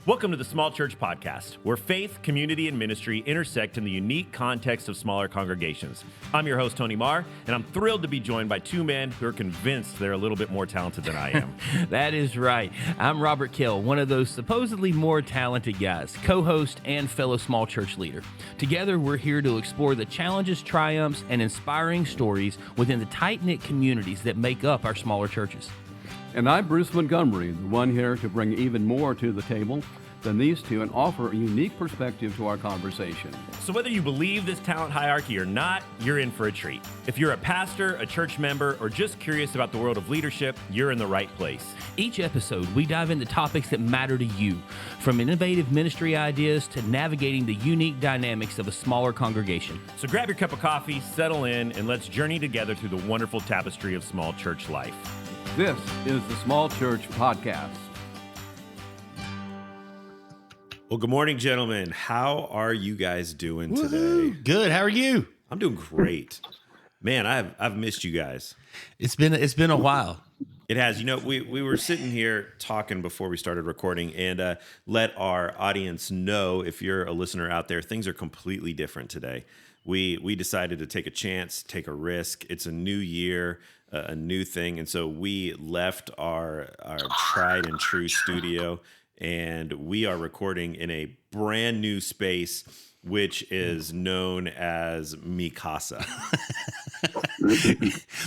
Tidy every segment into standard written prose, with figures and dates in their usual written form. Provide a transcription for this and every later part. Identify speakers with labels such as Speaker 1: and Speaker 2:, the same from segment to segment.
Speaker 1: Welcome to the Small Church Podcast, where faith, community, and ministry intersect in the unique context of smaller congregations. I'm your host, Tony Marr, and I'm thrilled to be joined by two men who are convinced they're a little bit more talented than I am.
Speaker 2: That is right. I'm Robert Kell, one of those supposedly more talented guys, co-host and fellow small church leader. Together, we're here to explore the challenges, triumphs, and inspiring stories within the tight-knit communities that make up our smaller churches.
Speaker 3: And I'm Bruce Montgomery, the one here to bring even more to the table than these two and offer a unique perspective to our conversation.
Speaker 1: So whether you believe this talent hierarchy or not, you're in for a treat. If you're a pastor, a church member, or just curious about the world of leadership, you're in the right place.
Speaker 2: Each episode, we dive into topics that matter to you, from innovative ministry ideas to navigating the unique dynamics of a smaller congregation.
Speaker 1: So grab your cup of coffee, settle in, and let's journey together through the wonderful tapestry of small church life.
Speaker 3: This is the Small Church Podcast.
Speaker 1: Well, good morning, gentlemen. How are you guys doing today?
Speaker 4: Good. How are you?
Speaker 1: I'm doing great. Man, I've missed you guys.
Speaker 4: It's been a while.
Speaker 1: It has. You know, we were sitting here talking before we started recording, and let our audience know, if you're a listener out there, things are completely different today. We decided to take a chance, take a risk. It's a new year, a new thing, and so we left our tried and true studio, and we are recording in a brand new space, which is known as Mikasa.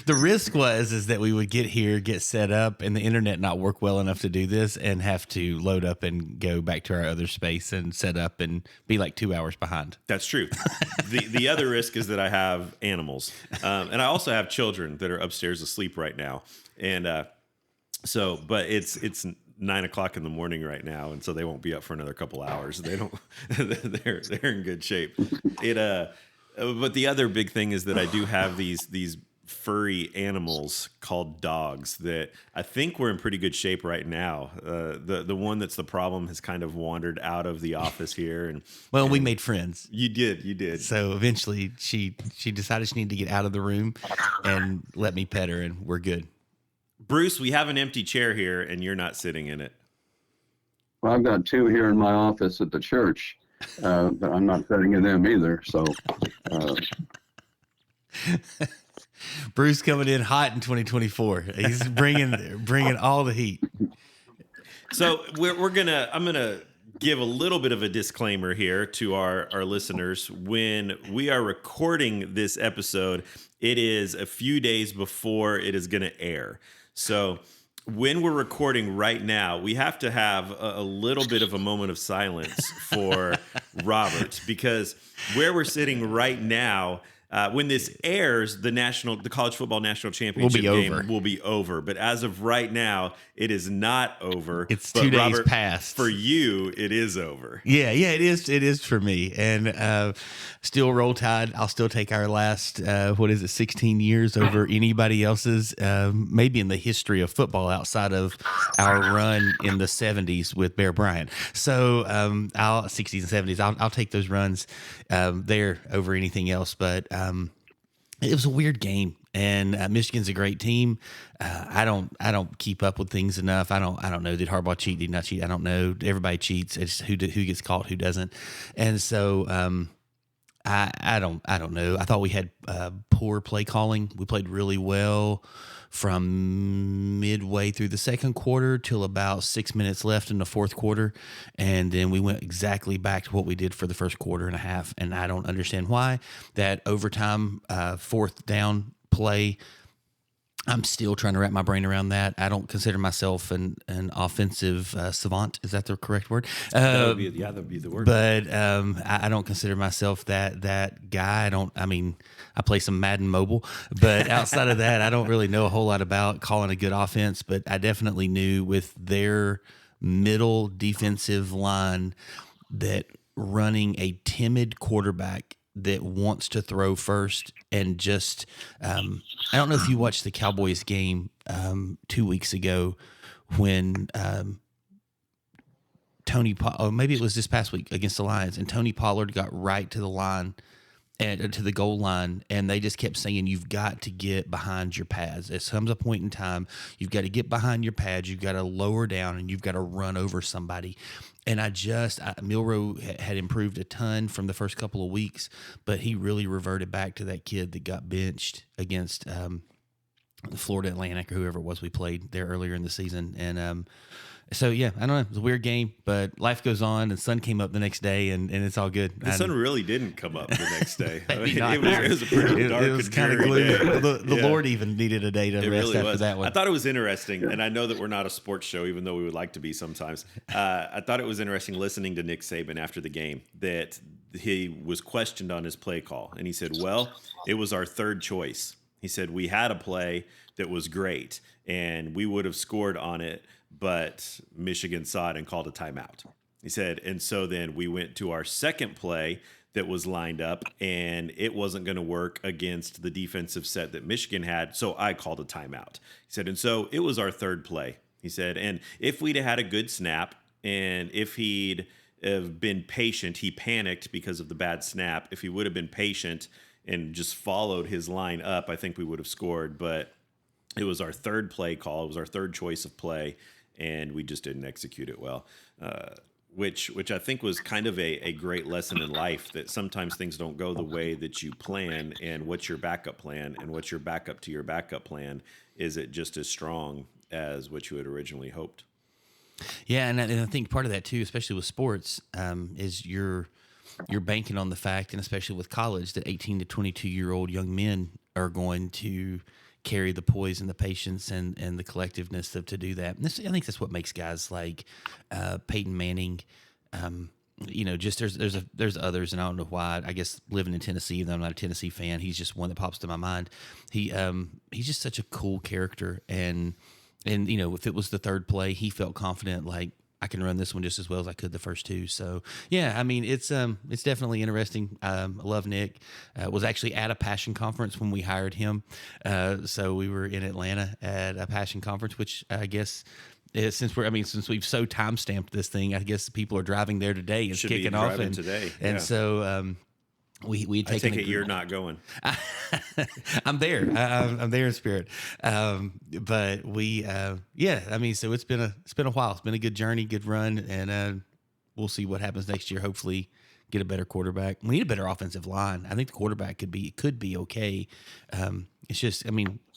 Speaker 4: The risk is that we would get here, get set up, and the internet not work well enough to do this, and have to load up and go back to our other space and set up and be like 2 hours behind.
Speaker 1: That's true. The other risk is that I have animals, and I also have children that are upstairs asleep right now, and but it's 9 o'clock in the morning right now, and so they won't be up for another couple hours. They don't. They're in good shape. But the other big thing is that I do have these furry animals called dogs that I think we're in pretty good shape right now. The one that's the problem has kind of wandered out of the office here, and
Speaker 4: we made friends.
Speaker 1: You did.
Speaker 4: So eventually, she decided she needed to get out of the room and let me pet her, and we're good.
Speaker 1: Bruce, we have an empty chair here, and you're not sitting in it.
Speaker 3: Well, I've got two here in my office at the church, but I'm not sitting in them either. So,
Speaker 4: Bruce coming in hot in 2024. He's bringing all the heat.
Speaker 1: So I'm gonna give a little bit of a disclaimer here to our listeners. When we are recording this episode, it is a few days before it is going to air. So when we're recording right now, we have to have a little bit of a moment of silence for Robert, because where we're sitting right now, when this airs, the college football national championship game will be over. But as of right now, it is not over.
Speaker 4: It's 2 days
Speaker 1: Robert,
Speaker 4: past.
Speaker 1: For you, it is over.
Speaker 4: Yeah, it is. It is for me. And still Roll Tide. I'll still take our last 16 years over anybody else's, maybe in the history of football, outside of our run in the 70s with Bear Bryant. So 60s and 70s. I'll take those runs there over anything else. But it was a weird game, and Michigan's a great team. I don't keep up with things enough. I don't know. Did Harbaugh cheat? Did he not cheat? I don't know. Everybody cheats. It's who gets caught, who doesn't. And so I don't know. I thought we had poor play calling. We played really well from midway through the second quarter till about 6 minutes left in the fourth quarter, and then we went exactly back to what we did for the first quarter and a half. And I don't understand why that overtime fourth down play. I'm still trying to wrap my brain around that. I don't consider myself an offensive savant. Is that the correct word?
Speaker 1: That would be the word.
Speaker 4: But I don't consider myself that guy. I play some Madden Mobile, but outside of that, I don't really know a whole lot about calling a good offense. But I definitely knew with their middle defensive line that running a timid quarterback that wants to throw first, and just I don't know if you watched the Cowboys game 2 weeks ago when maybe it was this past week against the Lions, and Tony Pollard got right to the line and to the goal line, and they just kept saying, you've got to get behind your pads. It comes a point in time, you've got to get behind your pads, you've got to lower down, and you've got to run over somebody. And Milroe had improved a ton from the first couple of weeks, but he really reverted back to that kid that got benched against Florida Atlantic or whoever it was we played there earlier in the season. And so, yeah, I don't know. It was a weird game, but life goes on, and sun came up the next day, and it's all good.
Speaker 1: The sun really didn't come up the next day. I mean,
Speaker 4: Not
Speaker 1: it was a pretty dark
Speaker 4: it was
Speaker 1: and
Speaker 4: kind of
Speaker 1: dreary
Speaker 4: gloomy.
Speaker 1: day.
Speaker 4: The Lord even needed a day to
Speaker 1: It
Speaker 4: rest
Speaker 1: really
Speaker 4: after
Speaker 1: was.
Speaker 4: that one.
Speaker 1: I thought it was interesting, and I know that we're not a sports show, even though we would like to be sometimes. I thought it was interesting listening to Nick Saban after the game that he was questioned on his play call, and he said, well, it was our third choice. He said, we had a play that was great, and we would have scored on it, but Michigan saw it and called a timeout. He said, and so then we went to our second play that was lined up, and it wasn't going to work against the defensive set that Michigan had, so I called a timeout. He said, and so it was our third play. He said, and if we'd had a good snap, and if he'd have been patient, he panicked because of the bad snap. If he would have been patient and just followed his line up, I think we would have scored, but it was our third play call. It was our third choice of play, and we just didn't execute it well, which I think was kind of a great lesson in life, that sometimes things don't go the way that you plan, and what's your backup plan, and what's your backup to your backup plan? Is it just as strong as what you had originally hoped?
Speaker 4: Yeah, and I think part of that too, especially with sports, is you're banking on the fact, and especially with college, that 18 to 22-year-old young men are going to carry the poise and the patience and the collectiveness to do that. And I think that's what makes guys like Peyton Manning. Just there's others, and I don't know why. I guess living in Tennessee, even though I'm not a Tennessee fan, he's just one that pops to my mind. He's just such a cool character, and if it was the third play, he felt confident, like, I can run this one just as well as I could the first two. So yeah, I mean, it's definitely interesting. I love Nick. Was actually at a Passion Conference when we hired him. So we were in Atlanta at a Passion Conference, which I guess since we've so time stamped this thing, I guess people are driving there today. It's
Speaker 1: Should
Speaker 4: kicking
Speaker 1: be
Speaker 4: off
Speaker 1: driving today.
Speaker 4: And
Speaker 1: Yeah.
Speaker 4: so we
Speaker 1: I take it you're not going.
Speaker 4: I'm there. I'm there in spirit. But so it's been a while. It's been a good journey, good run, and we'll see what happens next year. Hopefully, get a better quarterback. We need a better offensive line. I think the quarterback could be okay. It's just,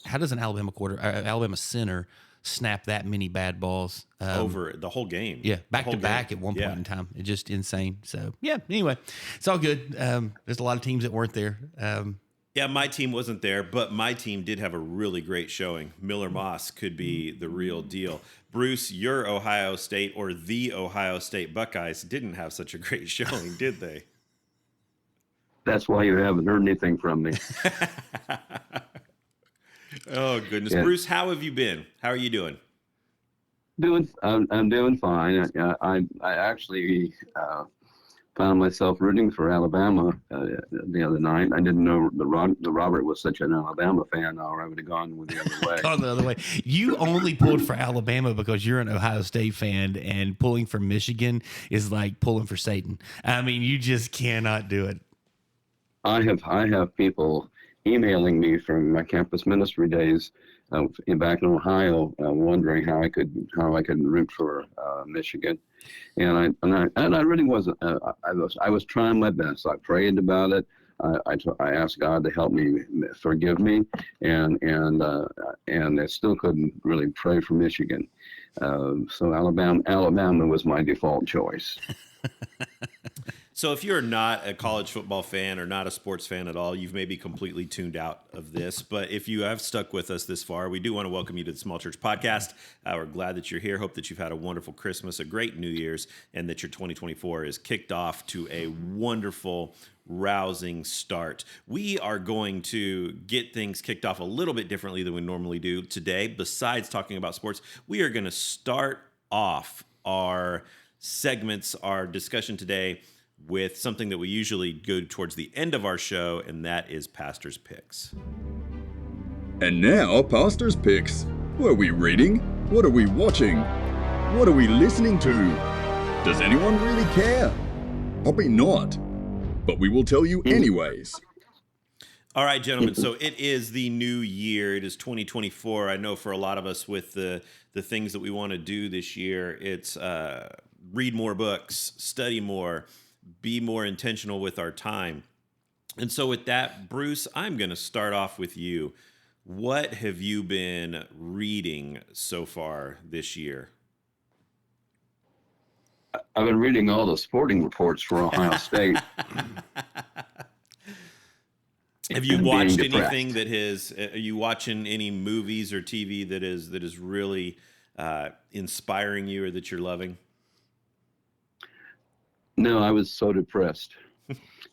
Speaker 4: how does an Alabama center snap that many bad balls
Speaker 1: Over the whole game?
Speaker 4: Yeah, back
Speaker 1: The
Speaker 4: to
Speaker 1: whole
Speaker 4: back
Speaker 1: game.
Speaker 4: at one
Speaker 1: Yeah.
Speaker 4: point in time. It's just insane. So yeah. Anyway, it's all good. There's a lot of teams that weren't there.
Speaker 1: Yeah, my team wasn't there, but my team did have a really great showing. Miller Moss could be the real deal. Bruce, your Ohio State, or the Ohio State Buckeyes, didn't have such a great showing, did they?
Speaker 5: That's why you haven't heard anything from me.
Speaker 1: Oh, goodness.
Speaker 5: Yeah.
Speaker 1: Bruce, how have you been? How are you doing?
Speaker 5: I'm doing fine. I actually found myself rooting for Alabama the other night. I didn't know the Robert was such an Alabama fan, or I would have gone with the other way.
Speaker 4: Gone the other way. You only pulled for Alabama because you're an Ohio State fan, and pulling for Michigan is like pulling for Satan. I mean, you just cannot do it.
Speaker 5: I have people emailing me from my campus ministry days back in Ohio, wondering how I could root for Michigan, and I really wasn't. I was trying my best. I prayed about it. I asked God to help me, forgive me, and I still couldn't really pray for Michigan. So Alabama was my default choice.
Speaker 1: So if you're not a college football fan or not a sports fan at all, you've maybe completely tuned out of this. But if you have stuck with us this far, we do want to welcome you to the Small Church Podcast. We're glad that you're here. Hope that you've had a wonderful Christmas, a great New Year's, and that your 2024 is kicked off to a wonderful, rousing start. We are going to get things kicked off a little bit differently than we normally do today. Besides talking about sports, we are going to start off our segments, our discussion today, with something that we usually go towards the end of our show, and that is Pastor's Picks.
Speaker 6: And now, Pastor's Picks. What are we reading? What are we watching? What are we listening to? Does anyone really care? Probably not. But we will tell you anyways.
Speaker 1: All right, gentlemen. So it is the new year. It is 2024. I know for a lot of us with the things that we want to do this year, it's read more books, study more, be more intentional with our time. And so with that, Bruce, I'm going to start off with you. What have you been reading so far this year?
Speaker 5: I've been reading all the sporting reports for Ohio State.
Speaker 1: Have you
Speaker 5: and
Speaker 1: watched
Speaker 5: being depressed.
Speaker 1: anything that has? Are you watching any movies or TV that is really inspiring you or that you're loving?
Speaker 5: No, I was so depressed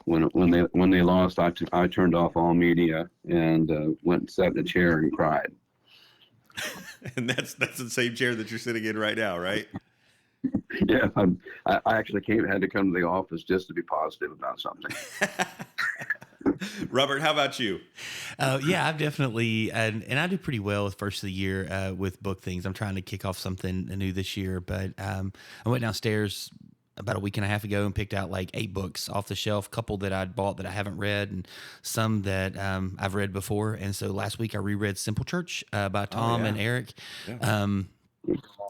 Speaker 5: when they lost. I turned off all media and went and sat in a chair and cried.
Speaker 1: And that's the same chair that you're sitting in right now, right?
Speaker 5: Yeah, I actually had to come to the office just to be positive about something.
Speaker 1: Robert, how about you?
Speaker 4: Yeah, I've definitely, and I do pretty well with first of the year with book things. I'm trying to kick off something new this year, but I went downstairs about a week and a half ago and picked out like 8 books off the shelf, a couple that I'd bought that I haven't read and some that I've read before. And so last week I reread Simple Church by Tom and Eric,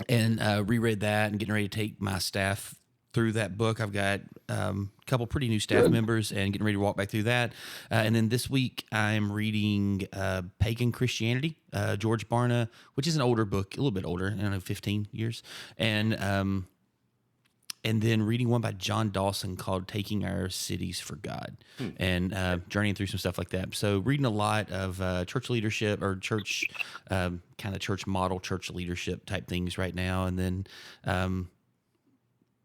Speaker 4: and reread that and getting ready to take my staff through that book. I've got a couple pretty new staff members and getting ready to walk back through that. And then this week I'm reading Pagan Christianity, George Barna, which is an older book, a little bit older, I don't know, 15 years. And then reading one by John Dawson called Taking Our Cities for God, and journeying through some stuff like that. So reading a lot of church leadership or church, kind of church model, church leadership type things right now. And then,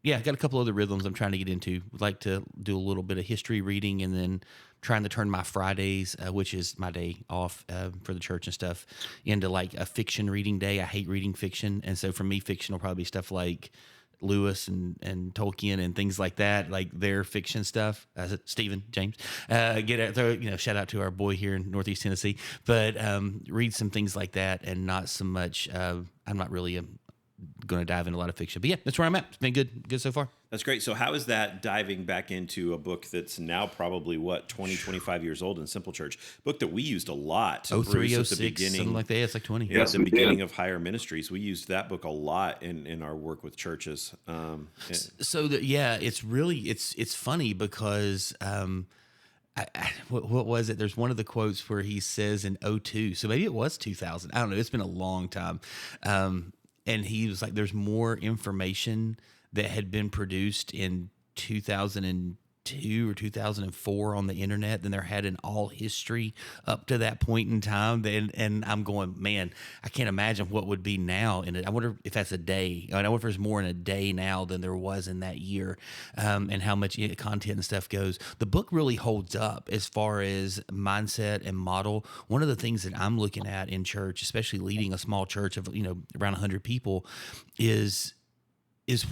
Speaker 4: I got a couple other rhythms I'm trying to get into. Would like to do a little bit of history reading, and then trying to turn my Fridays, which is my day off for the church and stuff, into like a fiction reading day. I hate reading fiction. And so for me, fiction will probably be stuff like Lewis and Tolkien and things like that, like their fiction stuff. Stephen James, shout out to our boy here in Northeast Tennessee. But read some things like that, and not so much. I'm not really going to dive into a lot of fiction, but yeah, that's where I'm at. It's been good so far.
Speaker 1: That's great. So how is that diving back into a book that's now probably 25 years old in Simple Church, book that we used a lot.
Speaker 4: 03,
Speaker 1: Bruce,
Speaker 4: 06, something like that. It's like 20.
Speaker 1: Yeah, at the beginning of Higher Ministries, we used that book a lot in our work with churches.
Speaker 4: It's really, it's funny because, what was it? There's one of the quotes where he says in 02, so maybe it was 2000. I don't know. It's been a long time. And he was like, there's more information that had been produced in 2002 or 2004 on the internet than there had in all history up to that point in time. And I'm going, man, I can't imagine what would be now. And I wonder if that's a day. I wonder if there's more in a day now than there was in that year, and how much content and stuff goes. The book really holds up as far as mindset and model. One of the things that I'm looking at in church, especially leading a small church of around 100 people, is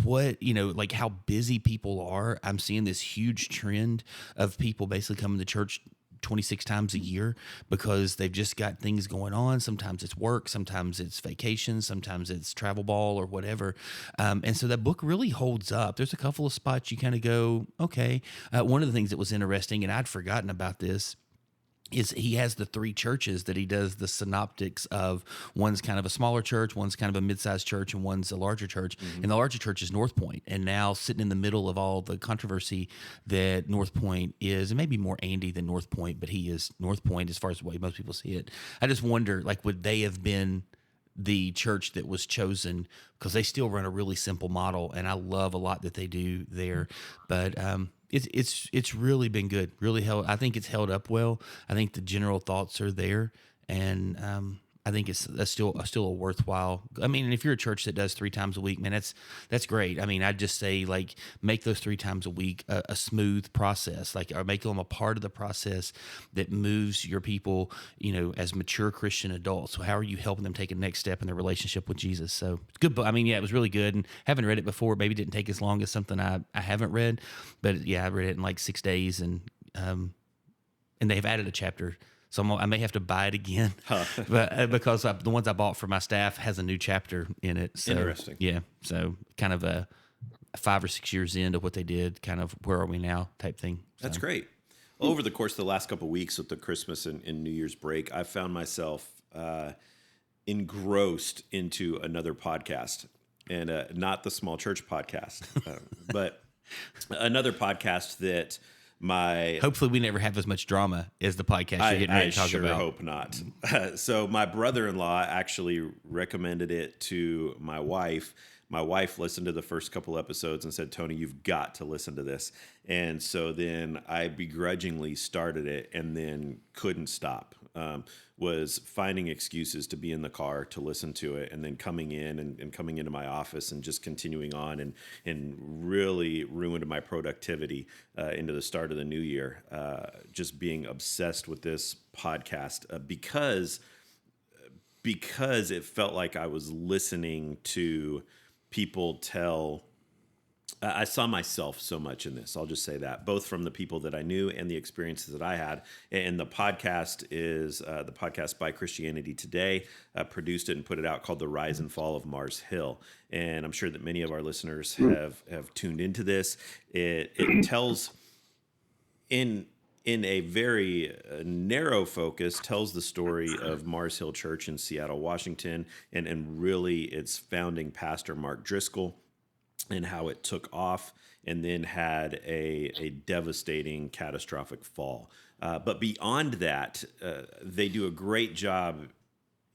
Speaker 4: what, like how busy people are. I'm seeing this huge trend of people basically coming to church 26 times a year because they've just got things going on. Sometimes it's work, sometimes it's vacation, sometimes it's travel ball or whatever. And so that book really holds up. There's a couple of spots you kind of go, okay. One of the things that was interesting, and I'd forgotten about this, is he has the 3 churches that he does the synoptics of. One's kind of a smaller church, one's kind of a mid-sized church, and one's a larger church. And the larger church is North Point. And now sitting in the middle of all the controversy that North Point is, and maybe more Andy than North Point, but he is North Point as far as the way most people see it. I just wonder, like, would they have been the church that was chosen? Because they still run a really simple model, and I love a lot that they do there. But it's really been good. Really I think it's held up well. I think the general thoughts are there, and I think that's still a worthwhile. I mean, if you're a church that does 3 times a week, man, that's great. I mean, I'd just say, like, make those 3 times a week a smooth process, like, or make them a part of the process that moves your people, as mature Christian adults. So how are you helping them take a next step in their relationship with Jesus? So it's good. I mean, yeah, it was really good, and haven't read it before. Maybe didn't take as long as something I haven't read, but yeah, I read it in like 6 days, and they've added a chapter. So I may have to buy it again, but because the ones I bought for my staff has a new chapter in it. So,
Speaker 1: interesting.
Speaker 4: Yeah. So kind of a 5 or 6 years into what they did, kind of where are we now type thing. So.
Speaker 1: That's great. over the course of the last couple of weeks with the Christmas and New Year's break, I found myself engrossed into another podcast, and not the Small Church podcast, but another podcast that
Speaker 4: hopefully we never have as much drama as the podcast you're getting ready to talk about.
Speaker 1: I sure hope not. So my brother-in-law actually recommended it to my wife. My wife listened to the first couple episodes and said, Tony, you've got to listen to this. And so then I begrudgingly started it and then couldn't stop. Was finding excuses to be in the car to listen to it, and then coming in and coming into my office and just continuing on and really ruined my productivity into the start of the new year. Just being obsessed with this podcast because it felt like I was listening to people tell. I saw myself so much in this. I'll just say that, both from the people that I knew and the experiences that I had. And the podcast is the podcast by Christianity Today, produced it and put it out, called The Rise and Fall of Mars Hill. And I'm sure that many of our listeners have tuned into this. It tells in a very narrow focus, tells the story of Mars Hill Church in Seattle, Washington, and really its founding pastor, Mark Driscoll, and how it took off and then had a devastating, catastrophic fall. But beyond that, they do a great job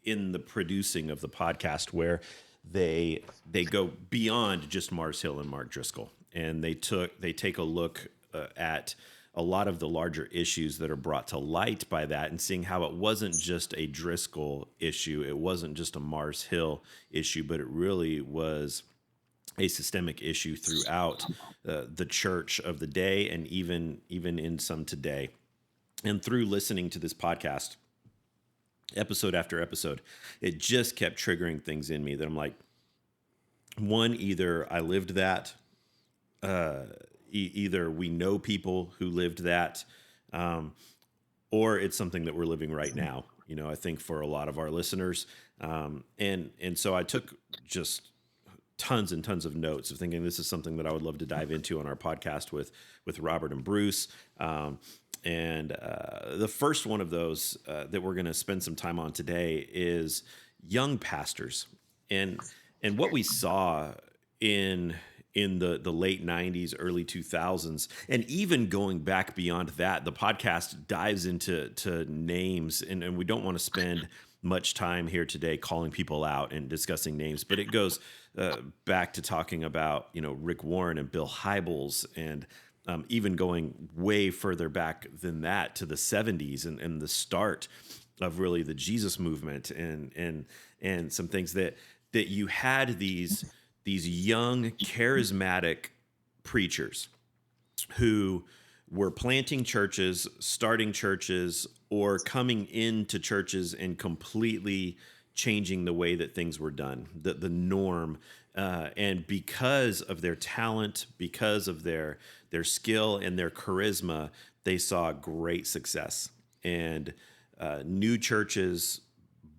Speaker 1: in the producing of the podcast, where they go beyond just Mars Hill and Mark Driscoll, and they take a look at a lot of the larger issues that are brought to light by that, and seeing how it wasn't just a Driscoll issue, it wasn't just a Mars Hill issue, but it really was a systemic issue throughout the church of the day, and even in some today. And through listening to this podcast, episode after episode, it just kept triggering things in me that I'm like, one, either I lived that, either we know people who lived that, or it's something that we're living right now. I think for a lot of our listeners, and so I took just tons and tons of notes of thinking this is something that I would love to dive into on our podcast with Robert and Bruce. And the first one of those that we're going to spend some time on today is young pastors, and what we saw in the late 90s, early 2000s, and even going back beyond that. The podcast dives into names, and we don't want to spend much time here today calling people out and discussing names, but it goes back to talking about Rick Warren and Bill Hybels, and even going way further back than that to the 70s and the start of really the Jesus movement, and some things that you had these young charismatic preachers who were planting churches, starting churches, or coming into churches and completely changing the way that things were done, the norm. And because of their talent, because of their skill and their charisma, they saw great success. And new churches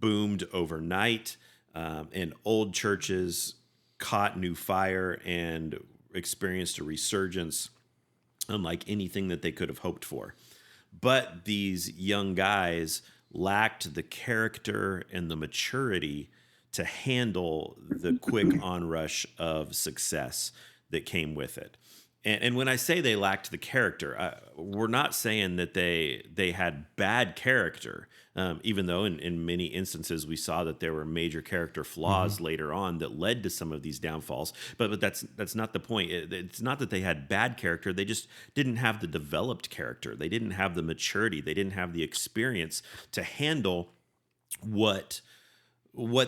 Speaker 1: boomed overnight, and old churches caught new fire and experienced a resurgence unlike anything that they could have hoped for. But these young guys lacked the character and the maturity to handle the quick onrush of success that came with it. And when I say they lacked the character, we're not saying that they had bad character, even though in many instances we saw that there were major character flaws later on that led to some of these downfalls. But that's not the point. It's not that they had bad character. They just didn't have the developed character. They didn't have the maturity. They didn't have the experience to handle what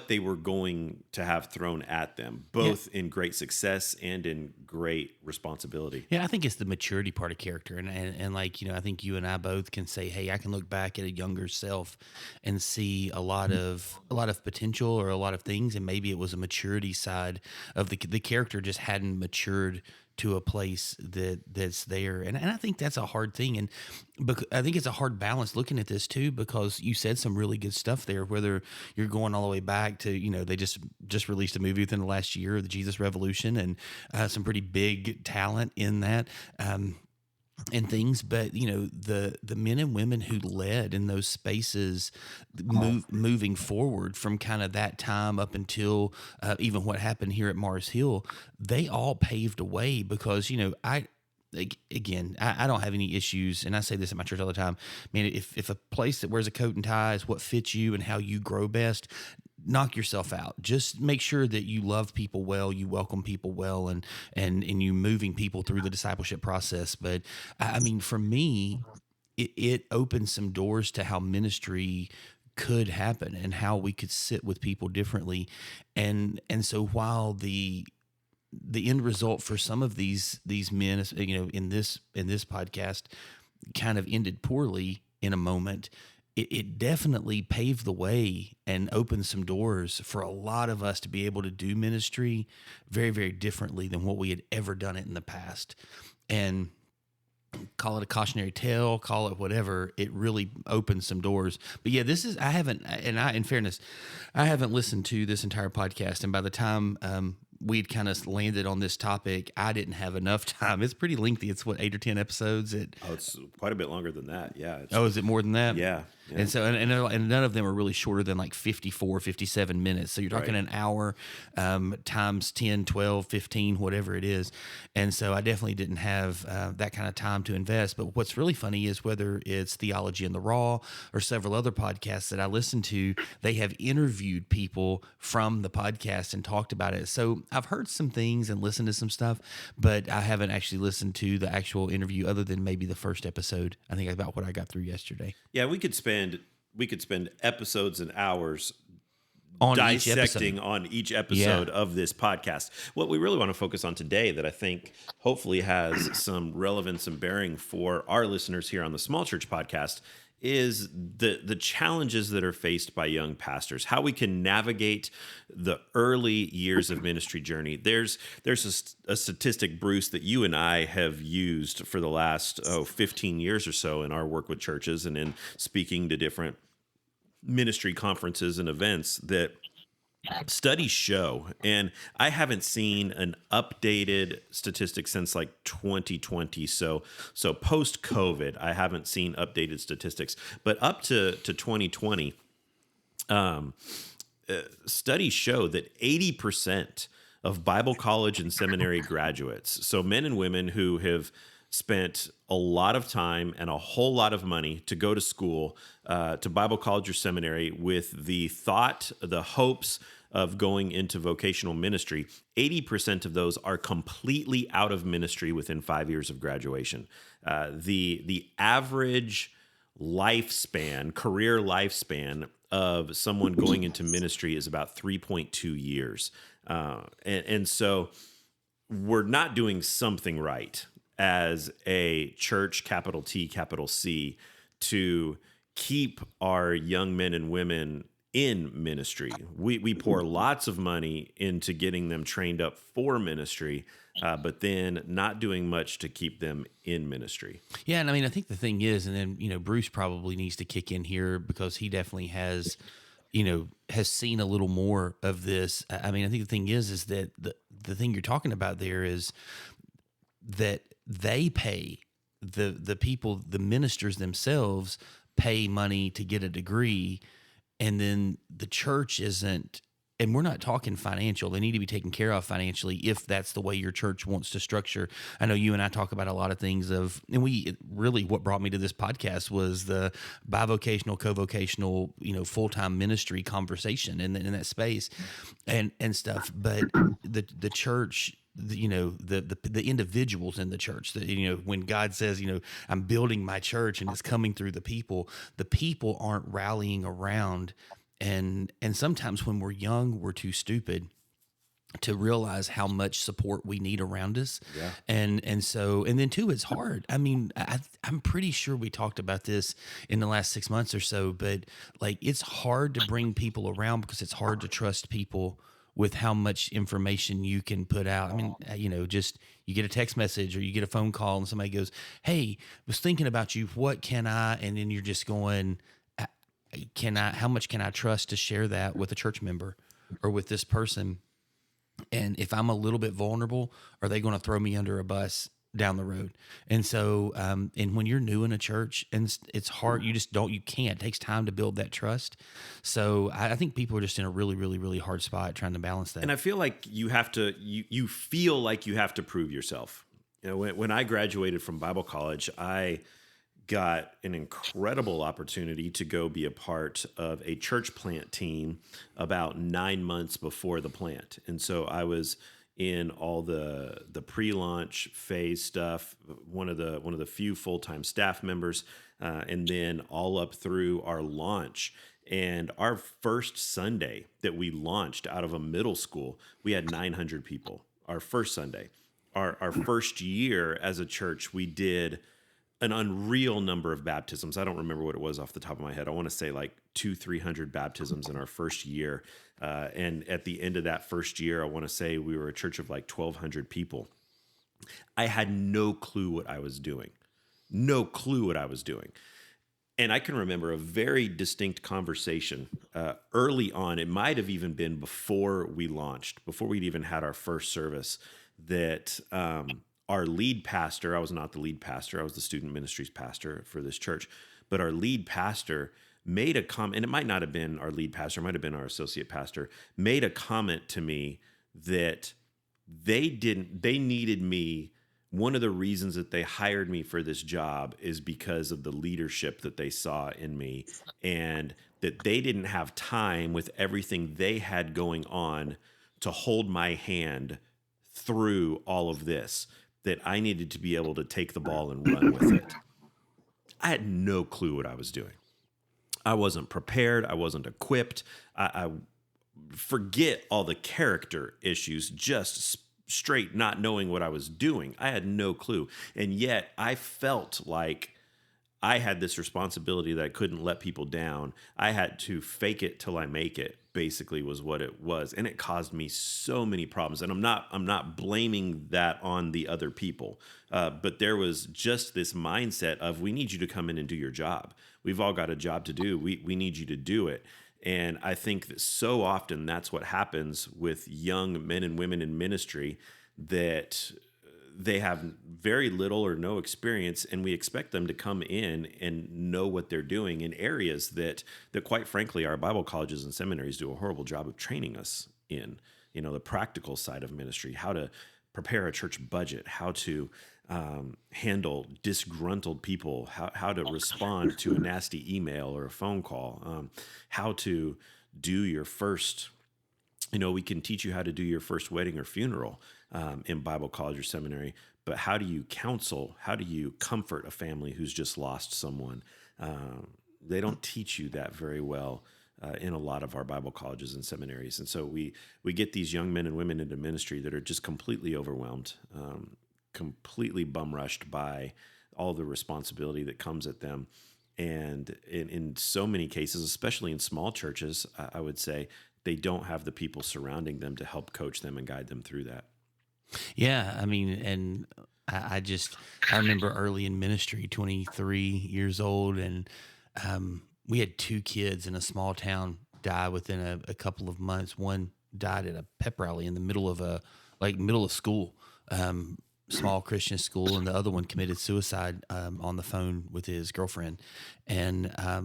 Speaker 1: they were going to have thrown at them, both in great success and in great responsibility.
Speaker 4: Yeah, I think it's the maturity part of character. And like, I think you and I both can say, hey, I can look back at a younger self and see a lot of potential or a lot of things. And maybe it was a maturity side of the character just hadn't matured to a place that's there. And I think that's a hard thing. And I think it's a hard balance looking at this too, because you said some really good stuff there, whether you're going all the way back to, they just released a movie within the last year, The Jesus Revolution, and some pretty big talent in that. and things, but the men and women who led in those spaces, moving forward from kind of that time up until even what happened here at Mars Hill, they all paved a way because I don't have any issues, and I say this at my church all the time. Man, if a place that wears a coat and tie is what fits you and how you grow best, knock yourself out. Just make sure that you love people well, you welcome people well, and you moving people through the discipleship process. But I mean, for me, it opened some doors to how ministry could happen and how we could sit with people differently. And so while the end result for some of these men, in this podcast, kind of ended poorly in a moment, it definitely paved the way and opened some doors for a lot of us to be able to do ministry very, very differently than what we had ever done it in the past. And call it a cautionary tale, call it whatever, it really opened some doors. But yeah, in fairness, I haven't listened to this entire podcast. And by the time we'd kind of landed on this topic, I didn't have enough time. It's pretty lengthy. It's 8 or 10 episodes.
Speaker 1: It's quite a bit longer than that. Yeah.
Speaker 4: Is it more than that?
Speaker 1: Yeah.
Speaker 4: And so, and none of them are really shorter than like 54, 57 minutes. So you're talking an hour times 10, 12, 15, whatever it is. And so I definitely didn't have that kind of time to invest. But what's really funny is whether it's Theology in the Raw or several other podcasts that I listen to, they have interviewed people from the podcast and talked about it. So I've heard some things and listened to some stuff, but I haven't actually listened to the actual interview other than maybe the first episode. I think about what I got through yesterday.
Speaker 1: Yeah, we could spend episodes and hours
Speaker 4: on
Speaker 1: dissecting on each episode of this podcast. What we really want to focus on today, that I think hopefully has some relevance and bearing for our listeners here on the Small Church Podcast, is the challenges that are faced by young pastors, how we can navigate the early years of ministry journey. There's a statistic, Bruce, that you and I have used for the last 15 years or so in our work with churches and in speaking to different ministry conferences and events, that studies show, and I haven't seen an updated statistic since like 2020. So post COVID, I haven't seen updated statistics, but up to 2020, studies show that 80% of Bible college and seminary graduates, so men and women who have spent a lot of time and a whole lot of money to go to school, to Bible college or seminary with the thought, the hopes of going into vocational ministry, 80% of those are completely out of ministry within 5 years of graduation. The average lifespan, career lifespan of someone going into ministry is about 3.2 years. And so we're not doing something right as a church, capital T, capital C, to keep our young men and women in ministry. We pour lots of money into getting them trained up for ministry, but then not doing much to keep them in ministry.
Speaker 4: Yeah, and I mean, I think the thing is, and then, Bruce probably needs to kick in here because he definitely has seen a little more of this. I mean, I think the thing is that the thing you're talking about there is that they pay the people, the ministers themselves pay money to get a degree, and then the church isn't, and we're not talking financial. They need to be taken care of financially if that's the way your church wants to structure. I know you and I talk about a lot of things what brought me to this podcast was the bivocational, co-vocational, full-time ministry conversation in that space and stuff. But the church, the individuals in the church, when God says, I'm building my church and it's coming through the people aren't rallying around. And sometimes when we're young, we're too stupid to realize how much support we need around us. Yeah. And then too, it's hard. I mean, I'm pretty sure we talked about this in the last 6 months or so, but like, it's hard to bring people around because it's hard to trust people with how much information you can put out. I mean, just you get a text message or you get a phone call and somebody goes, "Hey, was thinking about you. What can I?" And then you're just going, how much can I trust to share that with a church member or with this person? And if I'm a little bit vulnerable, are they going to throw me under a bus down the road. And so, and when you're new in a church and it's hard, you can't, it takes time to build that trust. So I think people are just in a really, really, really hard spot trying to balance that.
Speaker 1: And I feel like you have to, you feel like you have to prove yourself. You know, when I graduated from Bible college, I got an incredible opportunity to go be a part of a church plant team about 9 months before the plant. And so I was in all the pre-launch phase stuff, one of the few full-time staff members, and then all up through our launch. And our first Sunday that we launched out of a middle school, we had 900 people. Our first Sunday. Our first year as a church, we did an unreal number of baptisms. I don't remember what it was off the top of my head. I want to say like 200-300 baptisms in our first year. And at the end of that first year, I want to say we were a church of like 1,200 people. I had no clue what I was doing. No clue what I was doing. And I can remember a very distinct conversation early on. It might have even been before we launched, before we'd even had our first service, that our lead pastor, I was not the lead pastor, I was the student ministries pastor for this church, but our lead pastor made a comment, and it might not have been our lead pastor, it might have been our associate pastor, made a comment to me that they needed me. One of the reasons that they hired me for this job is because of the leadership that they saw in me, and that they didn't have time with everything they had going on to hold my hand through all of this, that I needed to be able to take the ball and run with it. I had no clue what I was doing. I wasn't prepared. I wasn't equipped. I forget all the character issues, just straight not knowing what I was doing. I had no clue. And yet I felt like I had this responsibility that I couldn't let people down. I had to fake it till I make it, basically was what it was. And it caused me so many problems. And I'm not blaming that on the other people. But there was just this mindset of, we need you to come in and do your job. We've all got a job to do. We need you to do it. And I think that so often that's what happens with young men and women in ministry, that they have very little or no experience, and we expect them to come in and know what they're doing in areas that quite frankly, our Bible colleges and seminaries do a horrible job of training us in. You know, the practical side of ministry, how to prepare a church budget, how to handle disgruntled people, how to respond to a nasty email or a phone call, how to do your first, we can teach you how to do your first wedding or funeral in Bible college or seminary, but how do you counsel? How do you comfort a family who's just lost someone? They don't teach you that very well in a lot of our Bible colleges and seminaries. And so we get these young men and women into ministry that are just completely overwhelmed, completely bum rushed by all the responsibility that comes at them. And in so many cases, especially in small churches, I would say, they don't have the people surrounding them to help coach them and guide them through that.
Speaker 4: Yeah, I mean, and I remember early in ministry, 23 years old, and we had 2 kids in a small town die within a couple of months. One died at a pep rally in the middle of school, small Christian school, and the other one committed suicide on the phone with his girlfriend, and I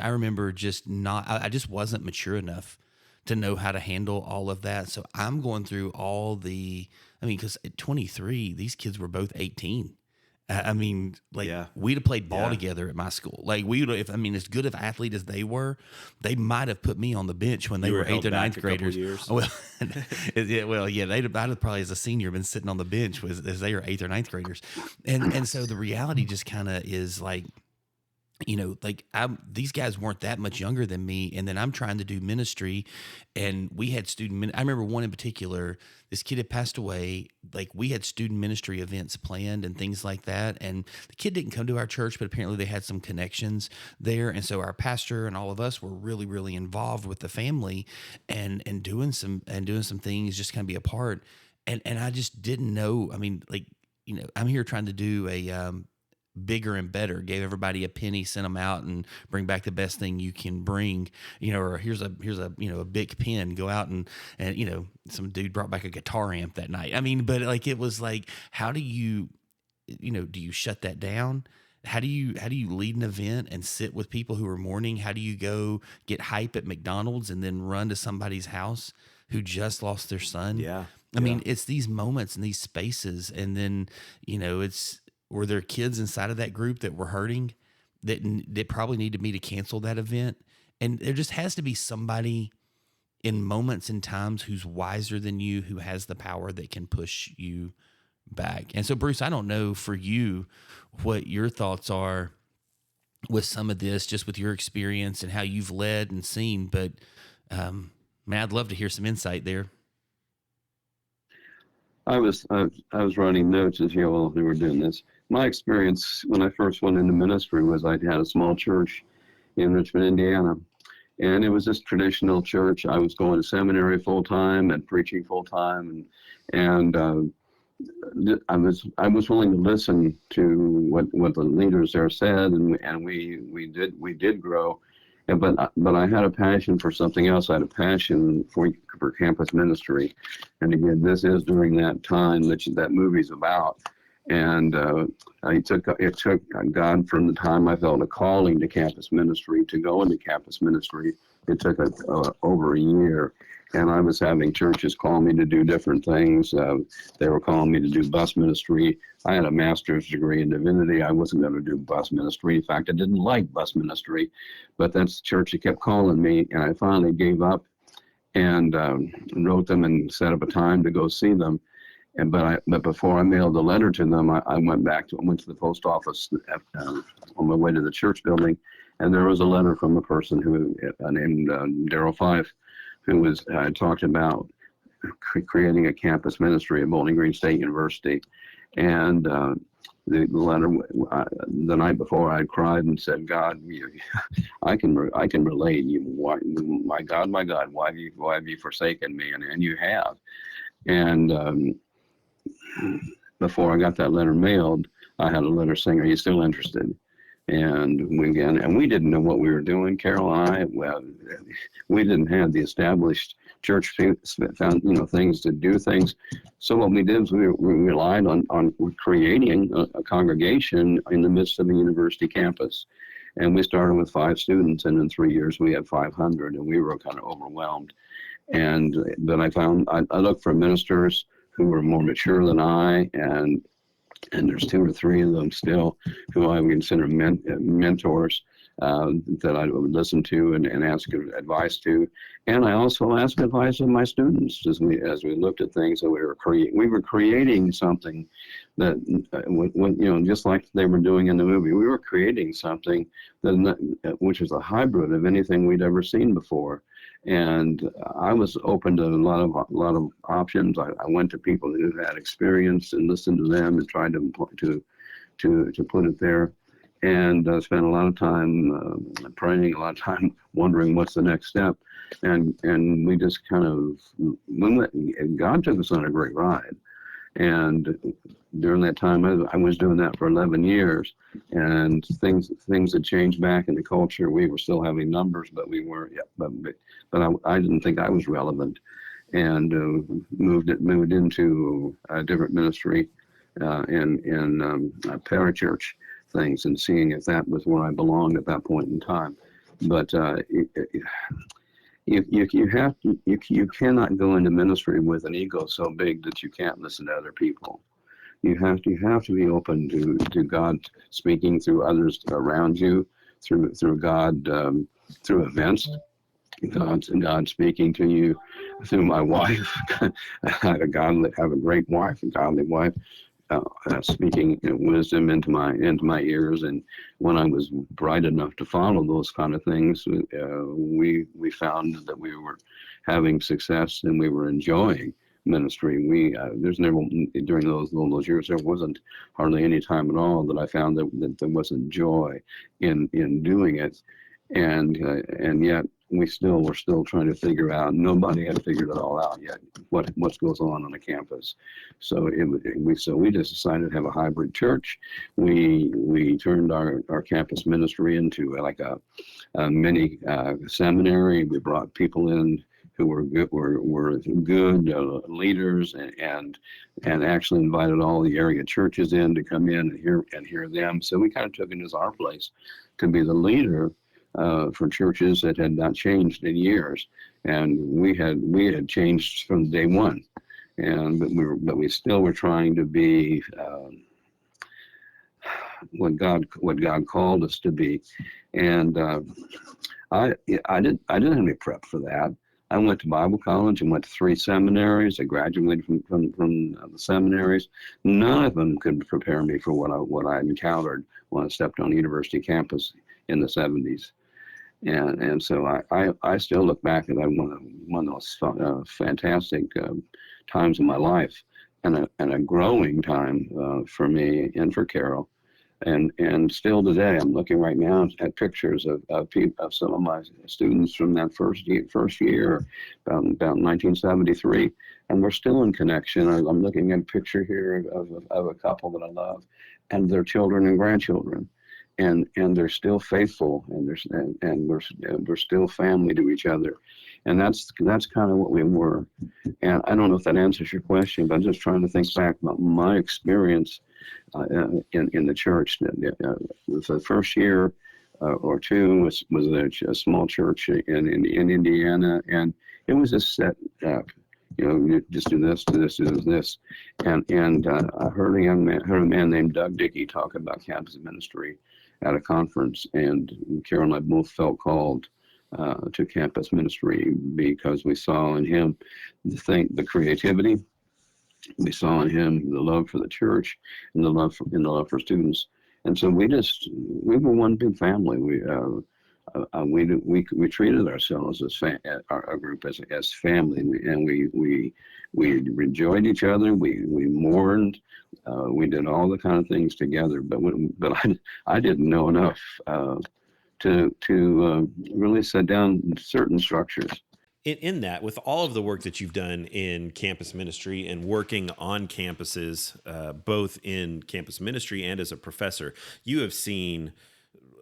Speaker 4: remember I just wasn't mature enough to know how to handle all of that. So I'm going through because at 23, these kids were both 18. We'd have played ball together at my school. Like as good of athlete as they were, they might have put me on the bench when they were 8th or 9th graders. Well, I'd have probably as a senior been sitting on the bench as they were 8th or 9th graders. And so the reality just kind of is like, these guys weren't that much younger than me, and then I'm trying to do ministry, and we had I remember one in particular. This kid had passed away. Like, we had student ministry events planned and things like that, and the kid didn't come to our church, but apparently they had some connections there, and so our pastor and all of us were really, really involved with the family, and doing some things, just kind of be a part, and I just didn't know. I'm here trying to do bigger and better, gave everybody a penny, sent them out and bring back the best thing you can bring, or here's a a big pen, go out and some dude brought back a guitar amp that night. I mean, but like, it was like, how do you, do you shut that down? How do you lead an event and sit with people who are mourning? How do you go get hype at McDonald's and then run to somebody's house who just lost their son?
Speaker 1: Yeah.
Speaker 4: I mean, it's these moments and these spaces. And then, were there kids inside of that group that were hurting that probably needed me to cancel that event? And there just has to be somebody in moments and times who's wiser than you, who has the power that can push you back. And so, Bruce, I don't know for you what your thoughts are with some of this, just with your experience and how you've led and seen, but man, I'd love to hear some insight there.
Speaker 5: I was writing notes as you all were doing this. My experience when I first went into ministry was I had a small church in Richmond, Indiana, and it was this traditional church. I was going to seminary full time and preaching full time, and I was willing to listen to what the leaders there said, and we did grow. But I had a passion for something else. I had a passion for campus ministry, and again, this is during that time that movie's about. And it took God, from the time I felt a calling to campus ministry to go into campus ministry. It took over a year, and I was having churches call me to do different things. They were calling me to do bus ministry. I had a master's degree in divinity. I wasn't going to do bus ministry. In fact, I didn't like bus ministry, but that's the church that kept calling me, and I finally gave up and wrote them and set up a time to go see them. But before I mailed the letter to them, I went to the post office on my way to the church building, and there was a letter from a person who named Daryl Fife, who talked about creating a campus ministry at Bowling Green State University. And the letter, the night before, I cried and said, God, I can relate. My God, why have you forsaken me? And you have. And before I got that letter mailed, I had a letter saying, are you still interested? And we didn't know what we were doing. Carol and I, we didn't have the established church found things to do things. So what we did was we relied on creating a congregation in the midst of a university campus. And we started with 5 students, and in 3 years we had 500, and we were kind of overwhelmed. And then I looked for ministers who were more mature than I, and there's 2 or 3 of them still who I would consider mentors that I would listen to and ask advice to. And I also asked advice of my students as we looked at things that we were creating something that, just like they were doing in the movie, we were creating something which is a hybrid of anything we'd ever seen before. And I was open to a lot of options. I went to people who had experience and listened to them and tried to put it there, and spent a lot of time praying, a lot of time wondering what's the next step. And we just kind of God took us on a great ride. And during that time, I was doing that for 11 years, and things had changed back in the culture. We were still having numbers, but we weren't yet. But I didn't think I was relevant, and moved into a different ministry in parachurch things, and seeing if that was where I belonged at that point in time. But you cannot go into ministry with an ego so big that you can't listen to other people. You have to be open to God speaking through others around you, through God, through events. God speaking to you through my wife. I have a great wife, a godly wife, speaking wisdom into my ears. And when I was bright enough to follow those kind of things, we found that we were having success and we were enjoying ministry. There's never, during those years, there wasn't hardly any time at all that I found that there wasn't joy in doing it. And yet we're still trying to figure out. Nobody had figured it all out yet. What goes on the campus? So we just decided to have a hybrid church. We turned our campus ministry into like a mini seminary. We brought people in who were good leaders, and actually invited all the area churches in to come in and hear them. So we kind of took it as our place to be the leader for churches that had not changed in years, and we had changed from day one, but we still were trying to be what God called us to be, and I didn't have any prep for that. I went to Bible college and went to 3 seminaries. I graduated from the seminaries. None of them could prepare me for what I encountered when I stepped on a university campus in the 70s. And so I still look back at that one of those fantastic times in my life, and a growing time for me and for Carol. And still today, I'm looking right now at pictures of some of my students from that first year, about 1973, and we're still in connection. I'm looking at a picture here of a couple that I love, and their children and grandchildren, and they're still faithful, and we're still family to each other, and that's kind of what we were. And I don't know if that answers your question, but I'm just trying to think back about my experience in the church. The first year or two was a small church in Indiana, and it was just set up. You just do this, do this, do this, and I heard a man named Doug Dickey talk about campus ministry at a conference, and Carol and I both felt called to campus ministry because we saw in him the creativity. We saw in him the love for the church and the love for students, and so we were one big family. We treated ourselves as our group as family, and we enjoyed each other. We mourned. We did all the kind of things together. But I didn't know enough to really set down certain structures.
Speaker 1: In that, with all of the work that you've done in campus ministry and working on campuses, both in campus ministry and as a professor, you have seen